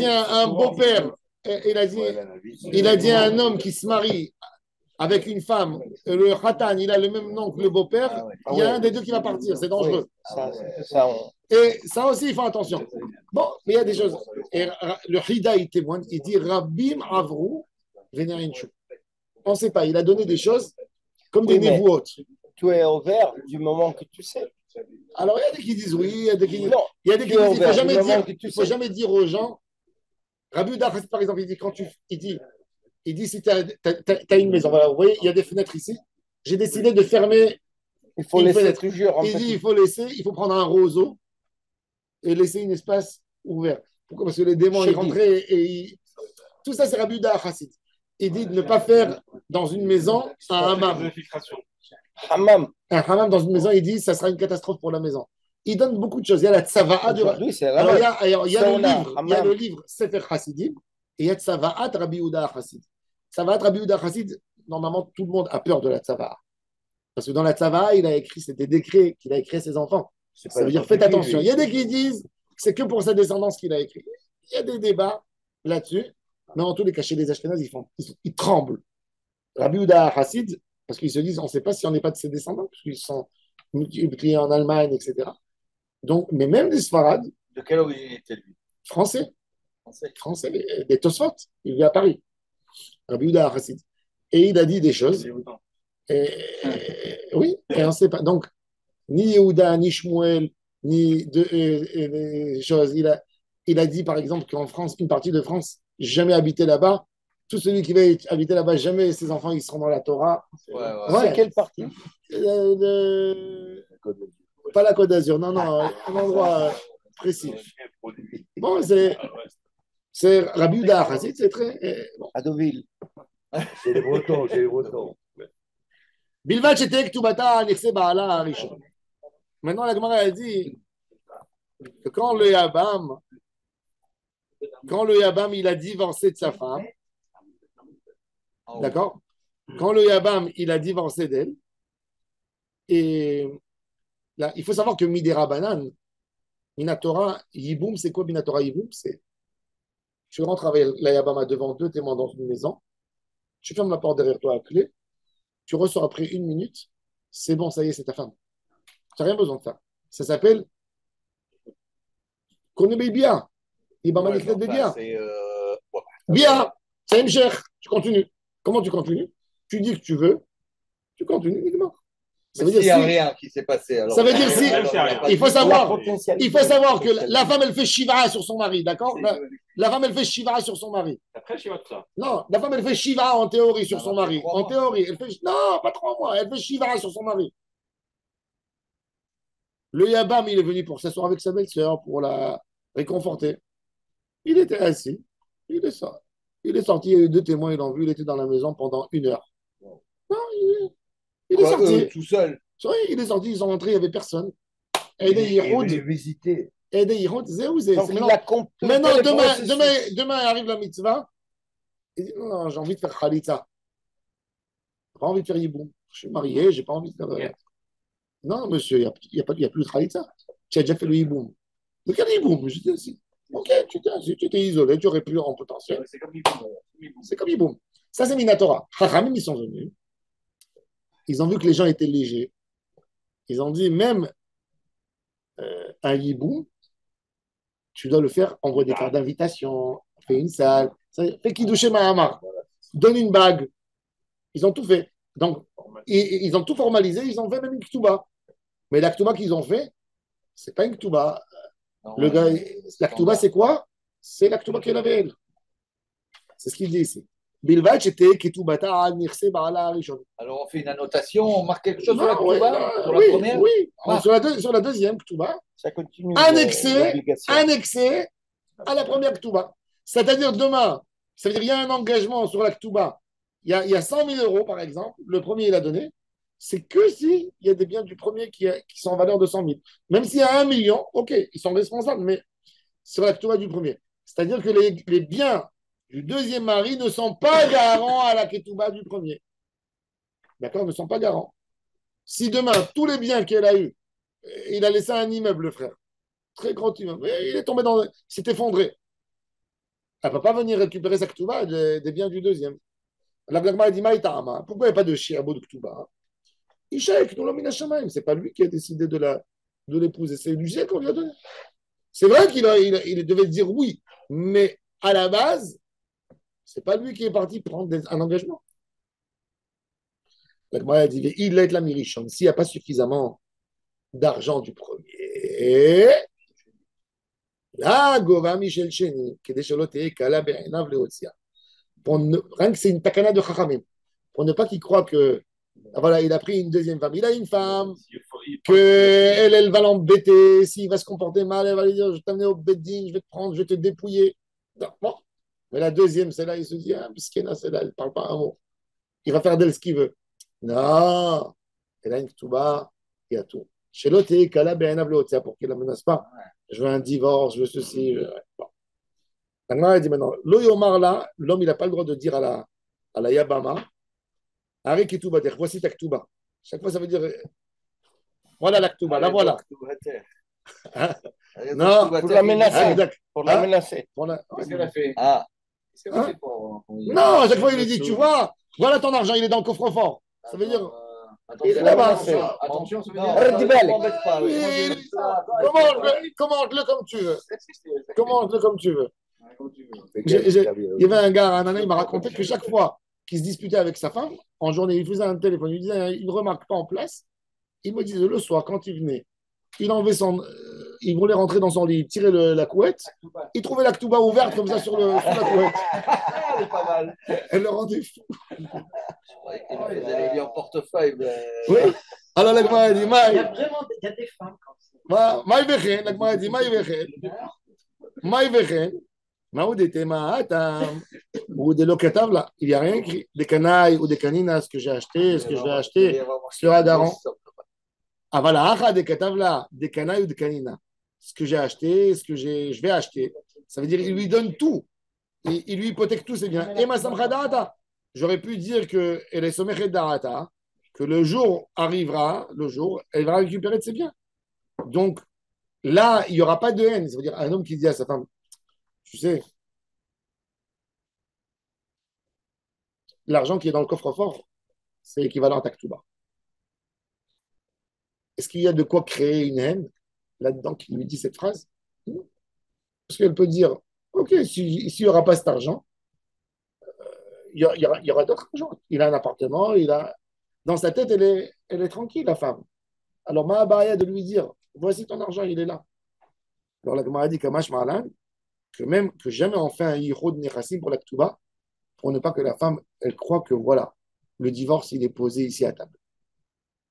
[SPEAKER 1] un beau-père. Il a dit à un homme qui se marie avec une femme, le khatan, il a le même nom que le beau-père, il y a un des deux qui va partir, c'est dangereux. Et ça aussi, il faut attention. Bon, mais il y a des choses. Et le Hida, il témoigne, il dit Rabbim Avrou, Vénérinchou. On ne sait pas, il a donné des choses comme des névouot.
[SPEAKER 3] Tu es ouvert du moment que tu sais.
[SPEAKER 1] Alors, il y a des qui disent oui, il y a des qui disent.
[SPEAKER 3] Non,
[SPEAKER 1] il y a des qui disent il ne faut
[SPEAKER 3] sais.
[SPEAKER 1] jamais dire aux gens. Rabbi Yehuda, par exemple, il dit il dit si tu as une maison, voilà, vous voyez, il y a des fenêtres ici. J'ai décidé de fermer.
[SPEAKER 3] Il faut laisser toujours.
[SPEAKER 1] Il dit il faut prendre un roseau et laisser un espace ouvert. Pourquoi? Parce que les démons, ils rentraient et tout ça, c'est Rabbi Yehuda Chassid. Il dit de ne pas faire dans une maison un hammam. Un hammam dans une maison, il dit ça sera une catastrophe pour la maison. Il donne beaucoup de choses. Il y a la tzava'a de. Alors, il y a le livre Sefer Chassidim et il y a tzava'at Rabbi Yehuda Chassid. Tzava'at Rabbi Yehuda Chassid, normalement, tout le monde a peur de la tzava'a. Parce que dans la tzava'a, il a écrit, c'est des décrets qu'il a écrit à ses enfants. Ça veut dire faites attention. Il y a des qui disent que c'est que pour sa descendance qu'il a écrit. Il y a des débats là-dessus. Mais en tous les cas, chez les Ashkénazes, ils tremblent. Rabbi Yehuda Chassid, parce qu'ils se disent, on ne sait pas si on n'est pas de ses descendants, parce qu'ils sont multipliés en Allemagne, etc. Donc, mais même les Sfarades.
[SPEAKER 3] De quelle origine était-lui?
[SPEAKER 1] Français, des Tosfot. Il vit à Paris. Rabbi Yehuda Chassid. Et il a dit des choses. Oui, et on ne sait pas. Donc, ni Yehuda, ni Shmuel, ni des choses. Il a dit, par exemple, qu'en France, une partie de France, jamais habité là-bas. Tout celui qui va habiter là-bas, jamais ses enfants, ils seront dans la Torah.
[SPEAKER 2] C'est quelle partie?
[SPEAKER 1] Pas la Côte d'Azur, non, un endroit précis. Bon, c'est Rabbi Yehuda Chassid, c'est très. Bon.
[SPEAKER 2] À Deauville. C'est les Bretons.
[SPEAKER 1] Bilvad c'était Ktubata Nixé Baala Arishon. Maintenant, la Gemara a dit que quand le Yabam il a divorcé de sa femme, d'accord? Quand le Yabam il a divorcé d'elle, et là, il faut savoir que Midera Banan, Minatora Yiboum, c'est quoi Minatora Yiboum? C'est tu rentres avec la Yabama devant deux témoins dans une maison, tu fermes la porte derrière toi à clé, tu ressors après 1 minute, c'est bon, ça y est, c'est ta femme. Tu n'as rien besoin de ça. Ça s'appelle Konebe Bia. Ibama Niklet Bia. Bia, c'est une chère. Tu continues. Comment tu continues? Tu dis que tu veux, tu continues uniquement.
[SPEAKER 3] Ça veut dire s'il n'y a rien qui s'est passé. Alors
[SPEAKER 1] ça veut dire si. Il faut savoir que la femme, elle fait Shiva sur son mari, d'accord? La femme, elle fait Shiva sur son mari.
[SPEAKER 4] Après, Shiva, tout ça.
[SPEAKER 1] Non, la femme, elle fait Shiva en théorie sur son mari. En théorie, elle fait. Non, pas 3 mois. Elle fait Shiva sur son mari. Le Yabam, il est venu pour s'asseoir avec sa belle-sœur, pour la réconforter. Il était assis. Il est sorti. Il y a eu 2 témoins, ils l'ont vu. Il était dans la maison pendant 1 heure. Non, il est sorti.
[SPEAKER 3] Tout seul.
[SPEAKER 1] Oui, il est sorti, ils sont rentrés, il n'y avait personne.
[SPEAKER 2] Il est visité.
[SPEAKER 1] Maintenant, demain arrive la mitzvah. Il dit non, j'ai envie de faire Khalitza. J'ai pas envie de faire Yiboum. Je suis marié, j'ai pas envie de faire. Non, monsieur, il n'y a plus de Khalitza. Tu as déjà fait le Yiboum. Mais quel Yiboum? J'étais assis. Ok, tu t'es isolé, tu aurais pu en potentiel.
[SPEAKER 4] C'est comme Yiboum.
[SPEAKER 1] C'est comme Yiboum. Ça, c'est Minatora. Chachamim, ils sont venus. Ils ont vu que les gens étaient légers. Ils ont dit, même un Yiboum, tu dois le faire, envoie des cartes d'invitation, fais une salle, fais Kiddushé Mahamar, donne une bague. Ils ont tout fait. Donc, ils ont tout formalisé, ils ont fait même une Ktuba. Mais la Ktuba qu'ils ont fait, c'est pas une Ktuba. Le gars, la Ktuba, c'est quoi? C'est la Ktuba qu'elle avait elle. C'est ce qu'il dit ici. Bilvaj était Ketubata al Nirse Baala Arishon.
[SPEAKER 3] Alors on fait une annotation, on marque quelque chose sur la Ktuba, sur la première.
[SPEAKER 1] Oui, sur la deuxième Ktuba.
[SPEAKER 2] Ça continue.
[SPEAKER 1] Annexé à la première Ktuba. C'est-à-dire demain, ça veut dire qu'il y a un engagement sur la Ktuba. Il y a 100 000 euros, par exemple. Le premier, il a donné. C'est que s'il y a des biens du premier qui sont en valeur de 100 000. Même s'il y a 1 million, ok, ils sont responsables, mais sur la Ktuba du premier. C'est-à-dire que les biens du deuxième mari ne sont pas garants à la Ketouba du premier. D'accord? Ne sont pas garants. Si demain, tous les biens qu'elle a eus, il a laissé un immeuble, le frère, très grand immeuble, il est tombé dans. Il s'est effondré. Elle ne peut pas venir récupérer sa Ketouba des biens du deuxième. La Blagma a dit Maïtama. Pourquoi il n'y a pas de Shiabo de Ketouba? Ishak, nous l'omina Shamaim. Ce n'est pas lui qui a décidé de l'épouser. C'est lui qu'on lui a donné. C'est vrai qu'il devait dire oui, mais à la base, ce n'est pas lui qui est parti prendre un engagement. La Gemara a dit il est la mirichon. S'il n'y a pas suffisamment d'argent du premier, là, Gova Michel Cheni, qui est déchaloté, Kala Be'enav Leotzia. Rien que c'est une takana de Chachamim. Pour ne pas qu'il croit que, voilà, il a pris une deuxième femme. Il a une femme, elle va l'embêter. S'il va se comporter mal, elle va lui dire je vais t'amener au bedding, je vais te prendre, je vais te dépouiller. Non, bon. Mais la deuxième, celle-là, il se dit ah, Miskena, celle-là, elle ne parle pas un mot. Il va faire d'elle ce qu'il veut. Non, elle a une Ketouba, il y a tout. Chez l'autre, Kala Be'enav Leotzia, pour qu'il ne la menace pas. Je veux un divorce, je veux ceci. Bon. La Gemara dit maintenant, l'Oyomar là, l'homme, il n'a pas le droit de dire à la Yabama, Arrête Ketouba, voici ta Ketouba. Chaque fois, ça veut dire, voilà la Ketouba, la voilà. Non,
[SPEAKER 2] pour la menacer. Pour la menacer.
[SPEAKER 3] Qu'est-ce qu'elle a fait?
[SPEAKER 1] Non, à chaque fois, il lui dit, tu vois, voilà ton argent, il est dans le coffre-fort. Ça veut dire, il est là-bas.
[SPEAKER 3] Attention, ça veut dire.
[SPEAKER 1] Commente-le comme tu veux. Commente-le comme tu veux. Il y avait un gars, un nana, il m'a raconté que chaque fois qu'il se disputait avec sa femme, en journée, il faisait un téléphone, il disait une remarque pas en place. Il me disait le soir, quand il venait, il enlevait il voulait rentrer dans son lit, il tirait la couette, il trouvait la ktouba ouverte comme ça sur la couette.
[SPEAKER 3] Elle est pas mal.
[SPEAKER 1] Elle le rendait fou.
[SPEAKER 3] Il faisait les en portefeuille.
[SPEAKER 1] Oui. Alors la Gemara dit,
[SPEAKER 2] Il y a vraiment il y a des femmes comme ça.
[SPEAKER 1] Maï vechen, la Gemara dit, Maï vechen, Maï vechen, Maoudete Mahatam, ou des locatables là, il n'y a rien écrit. Des canailles ou des caninas, ce que j'ai acheté, ce que je vais acheter sur Adaron. Ah voilà, des catavla, des canailles ou des caninas. Ce que j'ai acheté, ce que je vais acheter. Ça veut dire qu'il lui donne tout. Il lui hypothèque tous ses biens. Et ma samchadata, j'aurais pu dire que elle est sommet d'arata, que le jour arrivera, le jour, elle va récupérer de ses biens. Donc là, il n'y aura pas de haine. Ça veut dire un homme qui dit à sa femme, tu sais, l'argent qui est dans le coffre-fort, c'est équivalent à ta ktouba. Est-ce qu'il y a de quoi créer une haine là-dedans qui lui dit cette phrase? Parce qu'elle peut dire, ok, s'il n'y aura pas cet argent, il y aura d'autres argent. Il a un appartement, dans sa tête, elle est tranquille, la femme. Alors, Mahabaya de lui dire, voici ton argent, il est là. Alors, la Gemara dit, Kamash Ma'alan, que jamais on fait un Yihud Nechassim pour la Ktouba, pour ne pas que la femme, elle croit que voilà, le divorce, il est posé ici à table.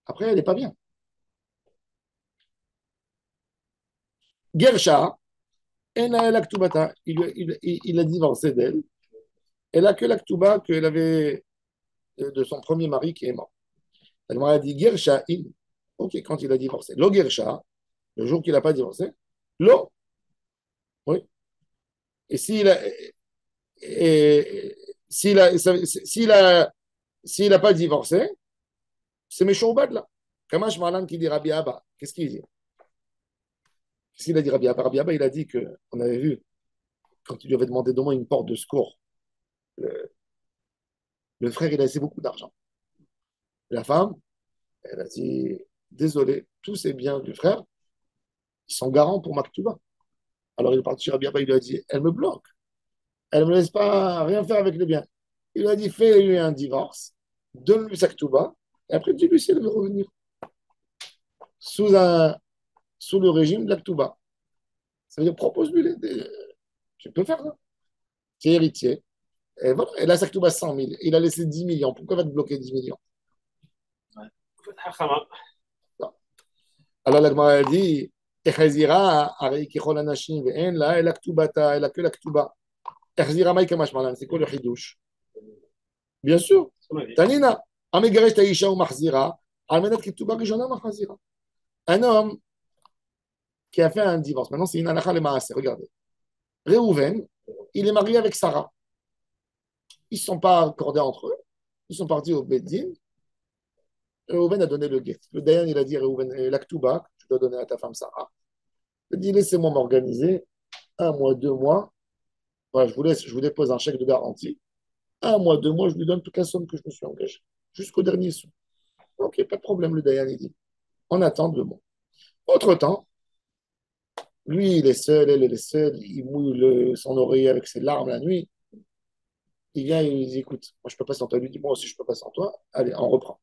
[SPEAKER 1] Après, elle n'est pas bien. Gersha, il a divorcé d'elle. Elle a que la Ktouba qu'elle avait de son premier mari qui est mort. Elle m'a dit Gersha, ok, quand il a divorcé. Lo Gersha, le jour qu'il n'a pas divorcé. Lo, oui. Et s'il a pas divorcé, c'est mes showbad là. Kamash Malan qui dit Rabbi Abba. Qu'est-ce qu'il dit? Qu'est-ce qu'il a dit Rabbi Abba? Rabbi Abba, il a dit qu'on avait vu, quand il lui avait demandé d'au moins une porte de secours, le frère, il a laissé beaucoup d'argent. La femme, elle a dit désolé, tous ces biens du frère, ils sont garants pour Maktuba. Alors il est parti chez Rabbi Abba, il lui a dit elle me bloque. Elle ne me laisse pas rien faire avec les biens. Il lui a dit fais-lui un divorce, donne-lui sa Ktuba, et après dis-lui si elle veut revenir sous le régime de la Ktuba. Ça veut dire propose-lui tu peux faire ça. Tu es héritier. Et voilà, et là, sa Ktuba 100 000. Il a laissé 10 millions. Pourquoi va te bloquer 10 millions? Non. Alors la Gemara dit Echazira, Arei Kichol Anashim, Ve'en la, elle a Ktubata, elle a que la Ktuba. Echazira Maïka Mashmalan, c'est quoi le chidouche? Bien sûr. Tanina, Amegaresh Taïcha ou Mahzira, Almenat Ktuba Rishona Mahzira. Un homme qui a fait un divorce. Maintenant, c'est une halakha le maaseh. Regardez. Réhouven, il est marié avec Sarah. Ils ne sont pas accordés entre eux. Ils sont partis au Beddin. Réhouven a donné le guet. Le Dayan, il a dit Réhouven, la Ktuba, que tu dois donner à ta femme Sarah. Il a dit laissez-moi m'organiser. 1 mois, 2 mois. Voilà, je vous dépose un chèque de garantie. 1 mois, 2 mois, je lui donne toute la somme que je me suis engagé. Jusqu'au dernier sou. Ok, pas de problème, le Dayan, il dit. On attend 2 mois. Autre temps, lui, il est seul, elle est seule, il mouille son oreiller avec ses larmes la nuit. Il vient et il dit écoute, moi je peux pas sans toi. Il lui dit moi aussi je peux pas sans toi. Allez, on reprend.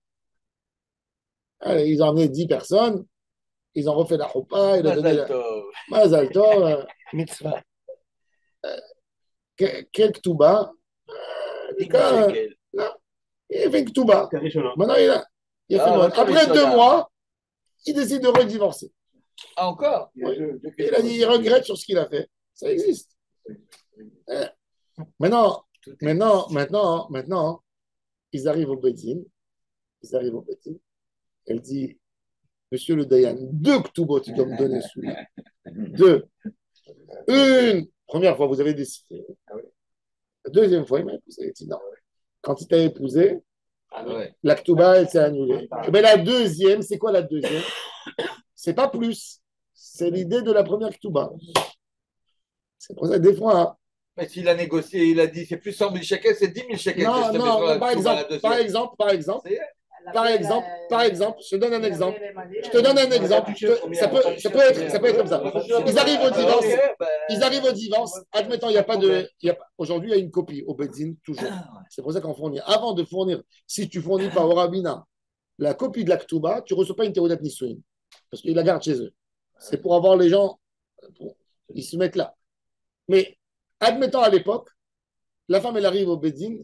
[SPEAKER 1] Allez, ils ont amené 10 personnes, ils ont refait la choupa, il a donné la Mazal Tov,
[SPEAKER 2] Mitzvah.
[SPEAKER 1] quel Ktouba, non, il fait Ktouba. Maintenant il a fait Noël. Après 2 mois, il décide de redivorcer.
[SPEAKER 3] Ah, encore?
[SPEAKER 1] Oui. Il a dit il regrette sur ce qu'il a fait. Ça existe. Maintenant, ils arrivent au Beddin. Elle dit, Monsieur le Dayan, 2 Ktoubot, tu dois me donner celui-là. 2. Une première fois, vous avez décidé. La deuxième fois, il m'a épousé. Il dit non. Quand il t'a épousé, la Ktouba, elle s'est annulée. Mais la deuxième, c'est quoi la deuxième? C'est pas plus. C'est l'idée de la première Ktouba. C'est pour ça, des fois, hein.
[SPEAKER 3] Mais s'il a négocié, il a dit c'est plus 100 000 shekels, c'est 10 000 shekels.
[SPEAKER 1] Non, par exemple, Par exemple, je te donne un exemple. Je te donne un exemple. Ça peut être comme ça. Ils arrivent au divorce. Admettons, il n'y a pas de. Aujourd'hui, il y a une copie au Bedzin, toujours. C'est pour ça qu'on fournit. Avant de fournir, si tu fournis par Orabina la copie de la Ktuba, tu ne reçois pas une Théodat Nisuin. Parce qu'ils la gardent chez eux. C'est pour avoir les gens. Ils se mettent là. Mais admettons à l'époque, la femme, elle arrive au Bedzin,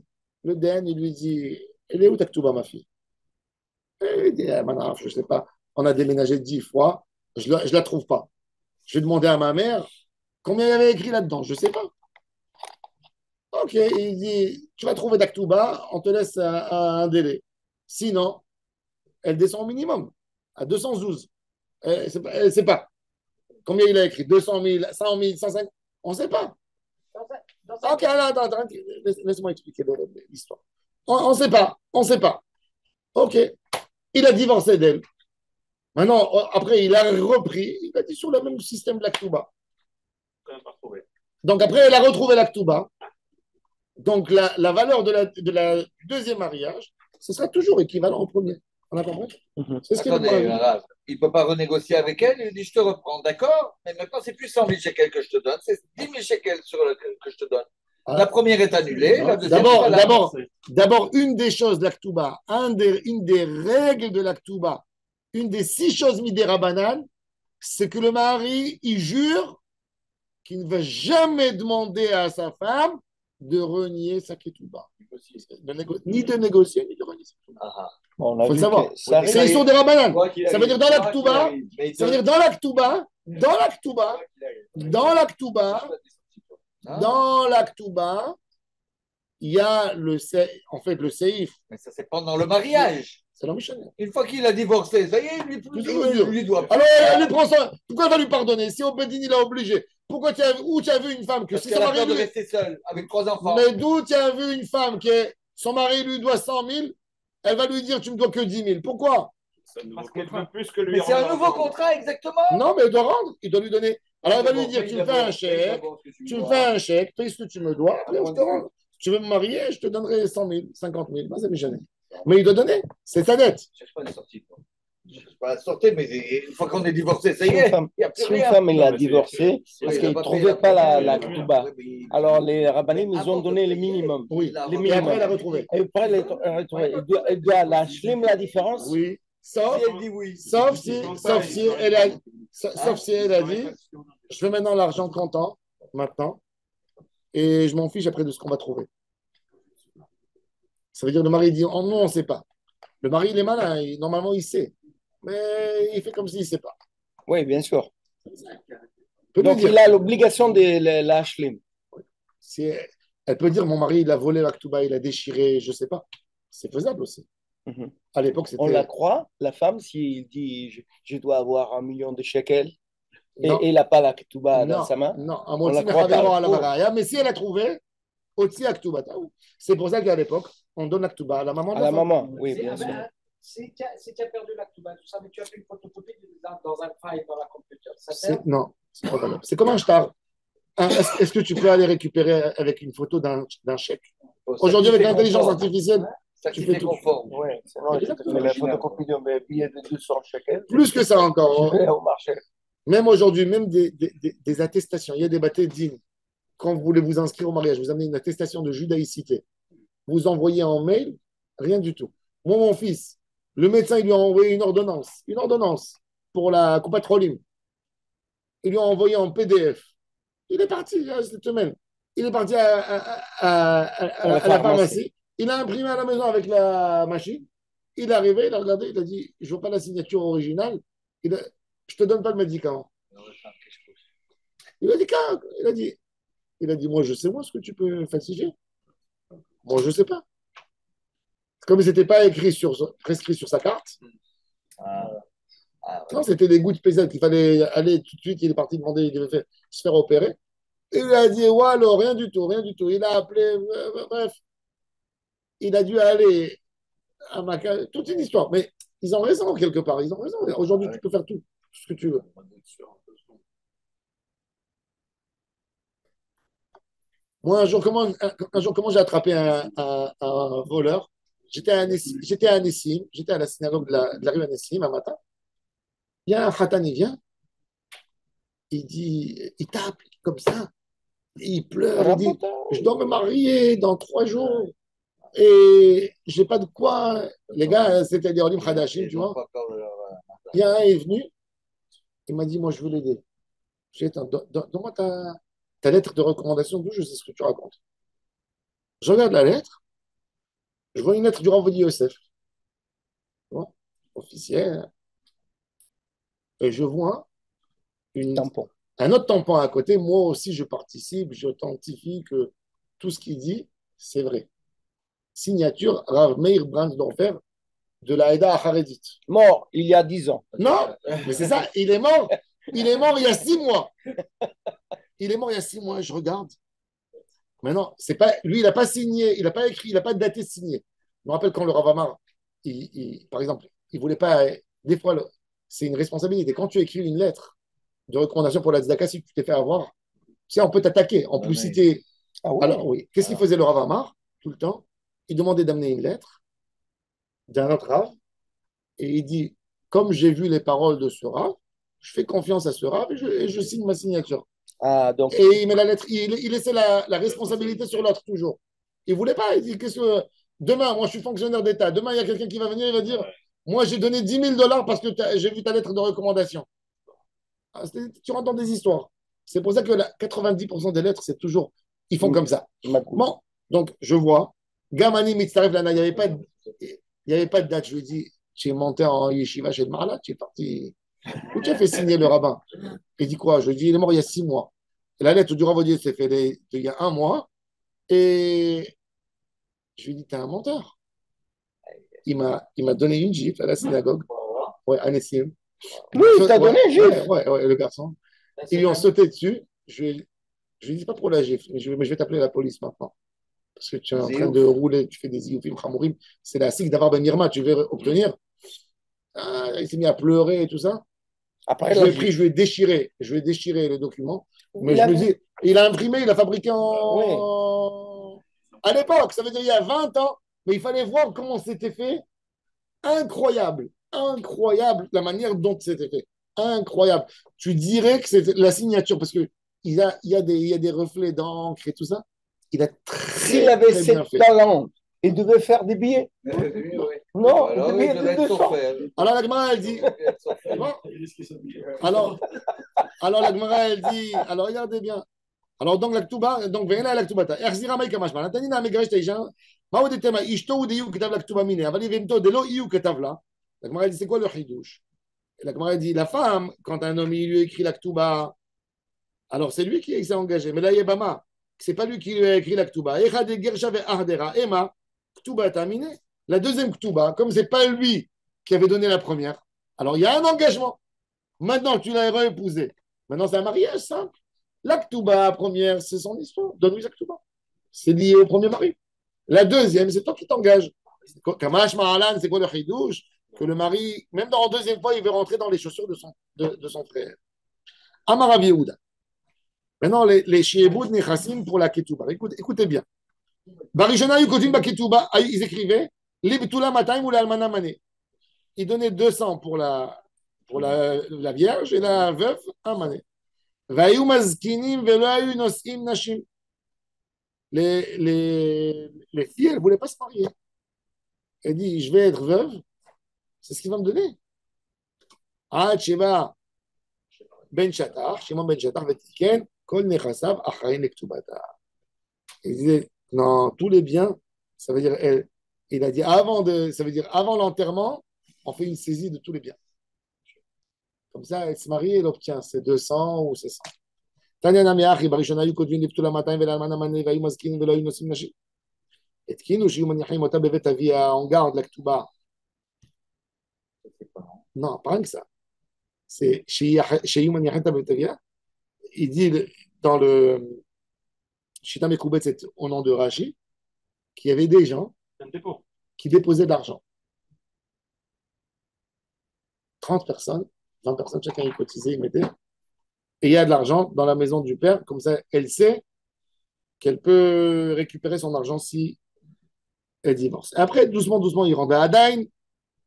[SPEAKER 1] le DN, il lui dit: Elle est où ta Ktuba, ma fille? Elle dit: Madame, je ne sais pas. On a déménagé 10 fois. Je ne la trouve pas. Je vais demander à ma mère combien il y avait écrit là-dedans. Je ne sais pas. Ok, il dit: Tu vas trouver ta Ktuba, on te laisse un délai. Sinon, elle descend au minimum, à 212. Elle ne sait pas. Combien il a écrit? 200 000, 100 000, 150? On ne sait pas. Ok, attends, laisse-moi expliquer l'histoire. On ne sait pas. On ne sait pas. Ok. Il a divorcé d'elle. Maintenant, après, il a repris. Il a dit sur le même système de l'Aktuba. Donc, après, elle a retrouvé l'Aktuba. Donc, la valeur de la deuxième mariage, ce sera toujours équivalent au premier. On a compris? C'est ce qu'il
[SPEAKER 3] Attendez, il ne peut pas renégocier avec elle. Il dit: Je te reprends, d'accord, mais maintenant, c'est plus 100 000 shekels que je te donne, c'est 10 000 shekels que je te donne. La première est annulée, la deuxième est là.
[SPEAKER 1] D'abord, une des choses de l'Aktuba, une des règles de l'Aktuba, une des 6 choses midera banane, c'est que le mari, il jure qu'il ne va jamais demander à sa femme de renier sa ketouba. Ni de négocier, ni de renier sa ketouba. Il faut le savoir. C'est l'histoire des Rabbanan. Ça veut dire dans la Ketouba, ça veut dire dans la Ketouba, dans la Ketouba, dans la Ketouba, dans la Ketouba, il y a en fait le séif.
[SPEAKER 3] Mais ça, c'est pendant le mariage.
[SPEAKER 1] C'est la Mishnah.
[SPEAKER 3] Une fois qu'il a divorcé, ça y est, il lui doit.
[SPEAKER 1] Alors, elle prend ça. Pourquoi elle va lui pardonner? Si Obedin, il a obligé. Pourquoi tu as vu une femme que
[SPEAKER 3] si son mari de rester seule avec 3 enfants.
[SPEAKER 1] Mais d'où tu as vu une femme que son mari lui doit 100 000, elle va lui dire: Tu me dois que 10 000. Pourquoi?
[SPEAKER 4] Parce qu'elle veut plus que lui.
[SPEAKER 3] Mais c'est un nouveau contrat, exactement.
[SPEAKER 1] Non, mais il doit rendre. Il doit lui donner. Alors, elle va lui dire: Tu me fais un chèque. Tu me fais un chèque. Paye ce que tu me dois. Allez, je te rends. Tu veux me marier, je te donnerai 100 000, 50 000. Moi, ça m'est jamais. Mais il doit donner. C'est sa dette.
[SPEAKER 3] Je ne cherche pas la sortie. Je ne cherche pas la sortie, mais une fois qu'on est divorcé, ça y est.
[SPEAKER 2] Si une femme elle a divorcé, parce qu'il ne trouvait pas la Ketouba, alors les rabbinim, ils ont donné le minimum.
[SPEAKER 1] Oui,
[SPEAKER 2] les minimum.
[SPEAKER 1] Et après, elle a retrouvé.
[SPEAKER 2] Et après, elle a retrouvé. Elle doit la shlim la différence.
[SPEAKER 1] Oui. Sauf
[SPEAKER 3] si elle dit oui.
[SPEAKER 1] Sauf si elle a dit: Je veux maintenant l'argent comptant, maintenant, et je m'en fiche après de ce qu'on va trouver. Ça veut dire le mari dit: Oh non, on ne sait pas. Le mari, il est malin, normalement, il sait. Mais il fait comme s'il ne sait pas.
[SPEAKER 2] Oui, bien sûr. Donc, il a l'obligation de la shlim.
[SPEAKER 1] Elle peut dire: Mon mari, il a volé la Ketouba, il a déchiré, je ne sais pas. C'est faisable aussi. À l'époque, c'était.
[SPEAKER 2] On la croit, la femme, s'il dit: Je dois avoir 1 million de shekels, et il n'a pas la Ketouba dans sa main.
[SPEAKER 1] Non, on la croit pas. Mais si elle a trouvé, Otsi Aktuba. C'est pour ça qu'à l'époque, on donne l'Aktuba à la maman.
[SPEAKER 2] À la maman, oui, bien sûr.
[SPEAKER 6] Si tu as perdu l'Aktuba, tu savais, tu as fait une photocopie dans un file dans la computer. Ça sert?
[SPEAKER 1] Non, c'est pas valable. C'est comme un shtar. Est-ce que tu peux aller récupérer avec une photo d'un chèque? Aujourd'hui, avec l'intelligence artificielle,
[SPEAKER 3] tu fais conforme.
[SPEAKER 2] Oui, sinon, je te fais la photocopie d'un billet de 200 shekels.
[SPEAKER 1] Plus que ça encore.
[SPEAKER 2] Je vais au marché.
[SPEAKER 1] Même aujourd'hui, même des attestations. Il y a des bâtés dignes. Quand vous voulez vous inscrire au mariage, vous amenez une attestation de judaïcité. Vous envoyez en mail, rien du tout. Moi, mon fils, le médecin, il lui a envoyé une ordonnance pour la compatroline. Il lui a envoyé en PDF. Il est parti cette semaine. Il est parti à la pharmacie. Il a imprimé à la maison avec la machine. Il est arrivé, il a regardé, il a dit: Je ne veux pas la signature originale. Je ne te donne pas le médicament. Il a dit: Quand? Il a dit: Moi, je sais ce que tu peux falsifier. Moi, je ne sais pas. Comme ce n'était pas prescrit sur sa carte. Non, c'était des gouttes pésantes qu'il fallait aller tout de suite. Il est parti demander, il devait se faire opérer. Et il a dit: Ouais, alors, rien du tout. Il a appelé, bref. Il a dû aller à Maca. Toute une histoire. Mais ils ont raison, quelque part. Ils ont raison. Aujourd'hui, tu peux faire tout ce que tu veux. Moi, un jour, comment j'ai attrapé un voleur? j'étais à Nessim, j'étais à la synagogue de la rue Nessim un matin. Il y a un khatan, il vient, il dit, il tape comme ça, il pleure, il dit, je dois me marier dans 3 jours et j'ai pas de quoi. Les gars, c'était des Olim Khadashim, tu vois. Il y a un est venu, il m'a dit, moi je veux l'aider. J'ai dit, attends, donne-moi ta lettre de recommandation, d'où je sais ce que tu racontes. Je regarde la lettre, je vois une lettre du Rav Vodi Yosef, tu vois, officielle, et je vois
[SPEAKER 2] Tampon.
[SPEAKER 1] un autre tampon à côté. Moi aussi, je participe, j'authentifie que tout ce qu'il dit, c'est vrai. Signature Rav Meir Brandsdorfer de la Haïda Haredit.
[SPEAKER 2] Mort il y a 10 ans.
[SPEAKER 1] Non, mais c'est ça, il est mort. Il est mort il y a 6 mois. Il est mort il y a 6 mois, je regarde. Maintenant, c'est pas, lui, il n'a pas signé, il n'a pas écrit, il n'a pas daté signé. Je me rappelle quand le Rav Amar, par exemple, il voulait pas. Des fois, c'est une responsabilité. Quand tu écris une lettre de recommandation pour la tzedaka, si tu t'es fait avoir, tu sais, on peut t'attaquer. En plus, si t'es.
[SPEAKER 2] Ah oui.
[SPEAKER 1] Alors, oui. Qu'est-ce qu'il faisait le Rav Amar tout le temps? Il demandait d'amener une lettre d'un autre Rav et il dit, comme j'ai vu les paroles de ce Rav, je fais confiance à ce Rav et je signe ma signature.
[SPEAKER 2] Ah, donc...
[SPEAKER 1] Et il met la lettre, il laissait la responsabilité sur l'autre toujours. Il ne voulait pas. Il dit, qu'est-ce que demain, moi je suis fonctionnaire d'État, demain il y a quelqu'un qui va venir, il va dire, moi j'ai donné 10 000 dollars parce que j'ai vu ta lettre de recommandation. Ah, tu rentres dans des histoires. C'est pour ça que 90% des lettres, c'est toujours, ils font comme ça. Bon, donc je vois, Gamani Mitzaref Lana, il n'y avait pas de date. Je lui ai dit, tu es monté en yeshiva chez le Marla, tu es parti. Où tu as fait signer le rabbin? Il dit quoi? Je lui ai dit, il est mort il y a 6 mois. Et la lettre du Ravodier s'est faite il y a 1 mois. Et je lui ai dit, t'es un menteur. Il m'a donné une gifle à la synagogue. Ouais, à Nessim.
[SPEAKER 2] Oui, il t'a donné une gifle.
[SPEAKER 1] Ouais, le garçon. Ils lui ont sauté dessus. Je lui ai dit, pas pour la gifle, mais je vais t'appeler la police maintenant. Parce que tu es en train de rouler, tu fais des ioufim khamourim. C'est la signe d'avoir Ben Irma, tu veux obtenir. Ah, il s'est mis à pleurer et tout ça. Après, je l'ai pris, je lui ai déchiré le document. Mais je me dis, il a imprimé, il a fabriqué à l'époque, ça veut dire il y a 20 ans, mais il fallait voir comment c'était fait. Incroyable, incroyable la manière dont c'était fait. Incroyable. Tu dirais que c'est la signature, parce qu'il y a des reflets d'encre et tout ça. Il a
[SPEAKER 2] S'il avait
[SPEAKER 1] très
[SPEAKER 2] cette
[SPEAKER 1] bien fait.
[SPEAKER 2] talent, il devait faire des billets. Non,
[SPEAKER 3] Alors,
[SPEAKER 2] des billets
[SPEAKER 3] il devait
[SPEAKER 2] de
[SPEAKER 3] être
[SPEAKER 2] 200.
[SPEAKER 3] surfait.
[SPEAKER 1] Alors la Gemara, elle dit. Alors la Gemara, elle dit. Alors regardez bien. Alors donc la Ktuba, donc viens là la Ktuba. Erzira mai kamashma. Natanina megaresh taisha. Ma ou detema ishto ou deyu kitav la Ktuba mine. Avali vento de lo iu kitav la. La Gemara, elle dit c'est quoi le chidouche? La Gemara, elle dit la femme, quand un homme il lui écrit la Ktuba, alors c'est lui qui s'est engagé. Mais là, Yebama, c'est pas lui qui lui a écrit la Ktuba. Echad gersha ve ahdera. Emma, Ktuba terminée. La deuxième Ktuba, comme c'est pas lui qui avait donné la première, alors il y a un engagement. Maintenant, tu l'as réépousé. Maintenant, c'est un mariage simple. La Ktuba première, c'est son histoire. Donne-lui sa Ktuba. C'est lié au premier mari. La deuxième, c'est toi qui t'engages. Kamash Mahalan, c'est quoi le chidouche? Que le mari, même dans la deuxième fois, il veut rentrer dans les chaussures de son frère. Amarav Yehuda. Maintenant, les Shieboud Nechassim pour la Ketouba. Écoutez bien. Barishana Yukotim Baketouba, ils écrivaient Libtula Mataim ou l'Almana Mané. Ils donnaient 200 pour la vierge et la veuve, un mané. Vayu Mazkinim Velayu Nosim Nashim. Les filles, elles ne voulaient pas se marier. Elle dit je vais être veuve, c'est ce qu'il va me donner. Ah, Sheba Ben Shatar, Shimon Ben Shatar, Vetiken, Kol Nechasav, Achayin Lektubata. Il disait, non, tous les biens, ça veut dire, il a dit, ça veut dire, avant l'enterrement, on fait une saisie de tous les biens. Comme ça, elle se marie, elle obtient ses 200 ou ses 100. Tanya Namiachi, Barishona Yukodvin, Liftula Matin, Velalmana Mane, Vayu Maskin, Velayu Nosim Nashim. Et Kinu, Shiyu Maniachim, Ota Bevet Avia, on garde la Ktuba. Non, pas rien que ça. C'est Shiyu Maniachim, Bevet Avia. Il dit dans le Shita Mekoubet, c'est au nom de Rashi, qu'il y avait des gens qui déposaient de l'argent. 30 personnes, 20 personnes, chacun y cotisait, il mettait. Et il y a de l'argent dans la maison du père, comme ça, elle sait qu'elle peut récupérer son argent si elle divorce. Et après, doucement, doucement, il rentre à Adain.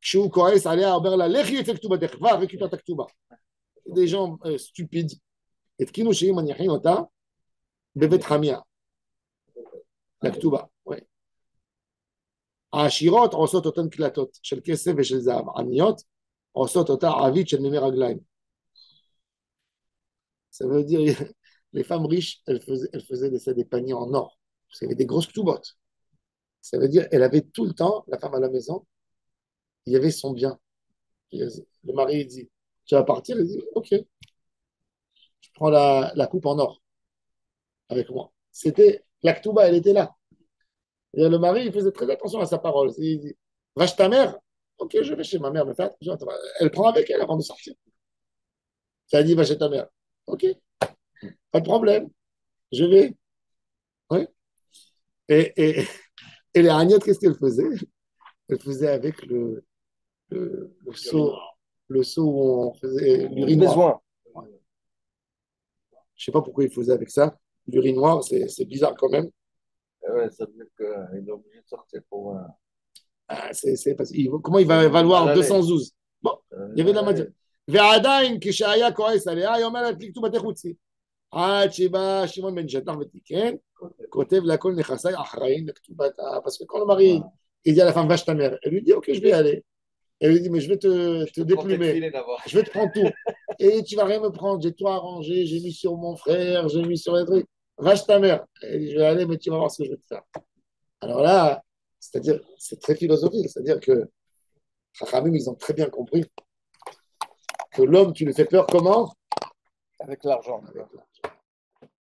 [SPEAKER 1] Kshu Koès, allez à Oberla, Lechi et Ktubatech, va, récupère ta Ktuba. Des gens stupides. Et Tkinu Sheim Maniachin Ota, Bebet Hamia. La Ktuba, oui. העשירות עושות אותן קלטות של כסף ושל זהב, עניות עושות אותה ערבית של מימי רגליים. Ça veut dire, les femmes riches, elles faisaient des paniers en or. Parce qu'il y avait des grosses ktubotes. Ça veut dire, elle avait tout le temps, la femme à la maison, il y avait son bien. Le mari, il dit, tu vas partir? Il dit, ok, je prends la coupe en or avec moi. C'était, la ktuba, elle était là. Et le mari, il faisait très attention à sa parole. Il dit, va chez ta mère? Ok, je vais chez ma mère, mais fais attention. Elle prend avec elle avant de sortir. Ça a dit, va chez ta mère. Ok, pas de problème, je vais. Oui. Et les agnettes, qu'est-ce qu'elle faisait? Elle faisait avec le seau où on faisait l'urinoir. Je ne sais pas pourquoi il faisait avec ça. L'urinoir, c'est bizarre quand même.
[SPEAKER 3] Ouais, ça veut dire qu'il est obligé de sortir pour.
[SPEAKER 1] Comment il va valoir 212? Bon, il y avait de la matière. ועדיין כשהיה כועס עליה, היא אומרת לי כתוב בתחוצי. עד שבא שמעון בן שטח ותיקן, כותב לה כל נכסי אחראים לכתובת parce que quand le mari il dit à la femme va chez ta mère, elle lui dit ok je vais aller. Elle lui dit mais je vais te déplumer, je vais te prendre tout. Et tu vas rien me prendre, j'ai tout arrangé, j'ai mis sur mon frère, j'ai mis sur les trucs. Va chez ta mère. Elle dit je vais aller mais tu vas voir ce que je vais te faire. Alors là, c'est-à-dire, c'est très philosophique, c'est-à-dire que Chachamim, ils ont très bien compris que l'homme, tu lui fais peur comment?
[SPEAKER 2] Avec l'argent.
[SPEAKER 1] Avec l'argent.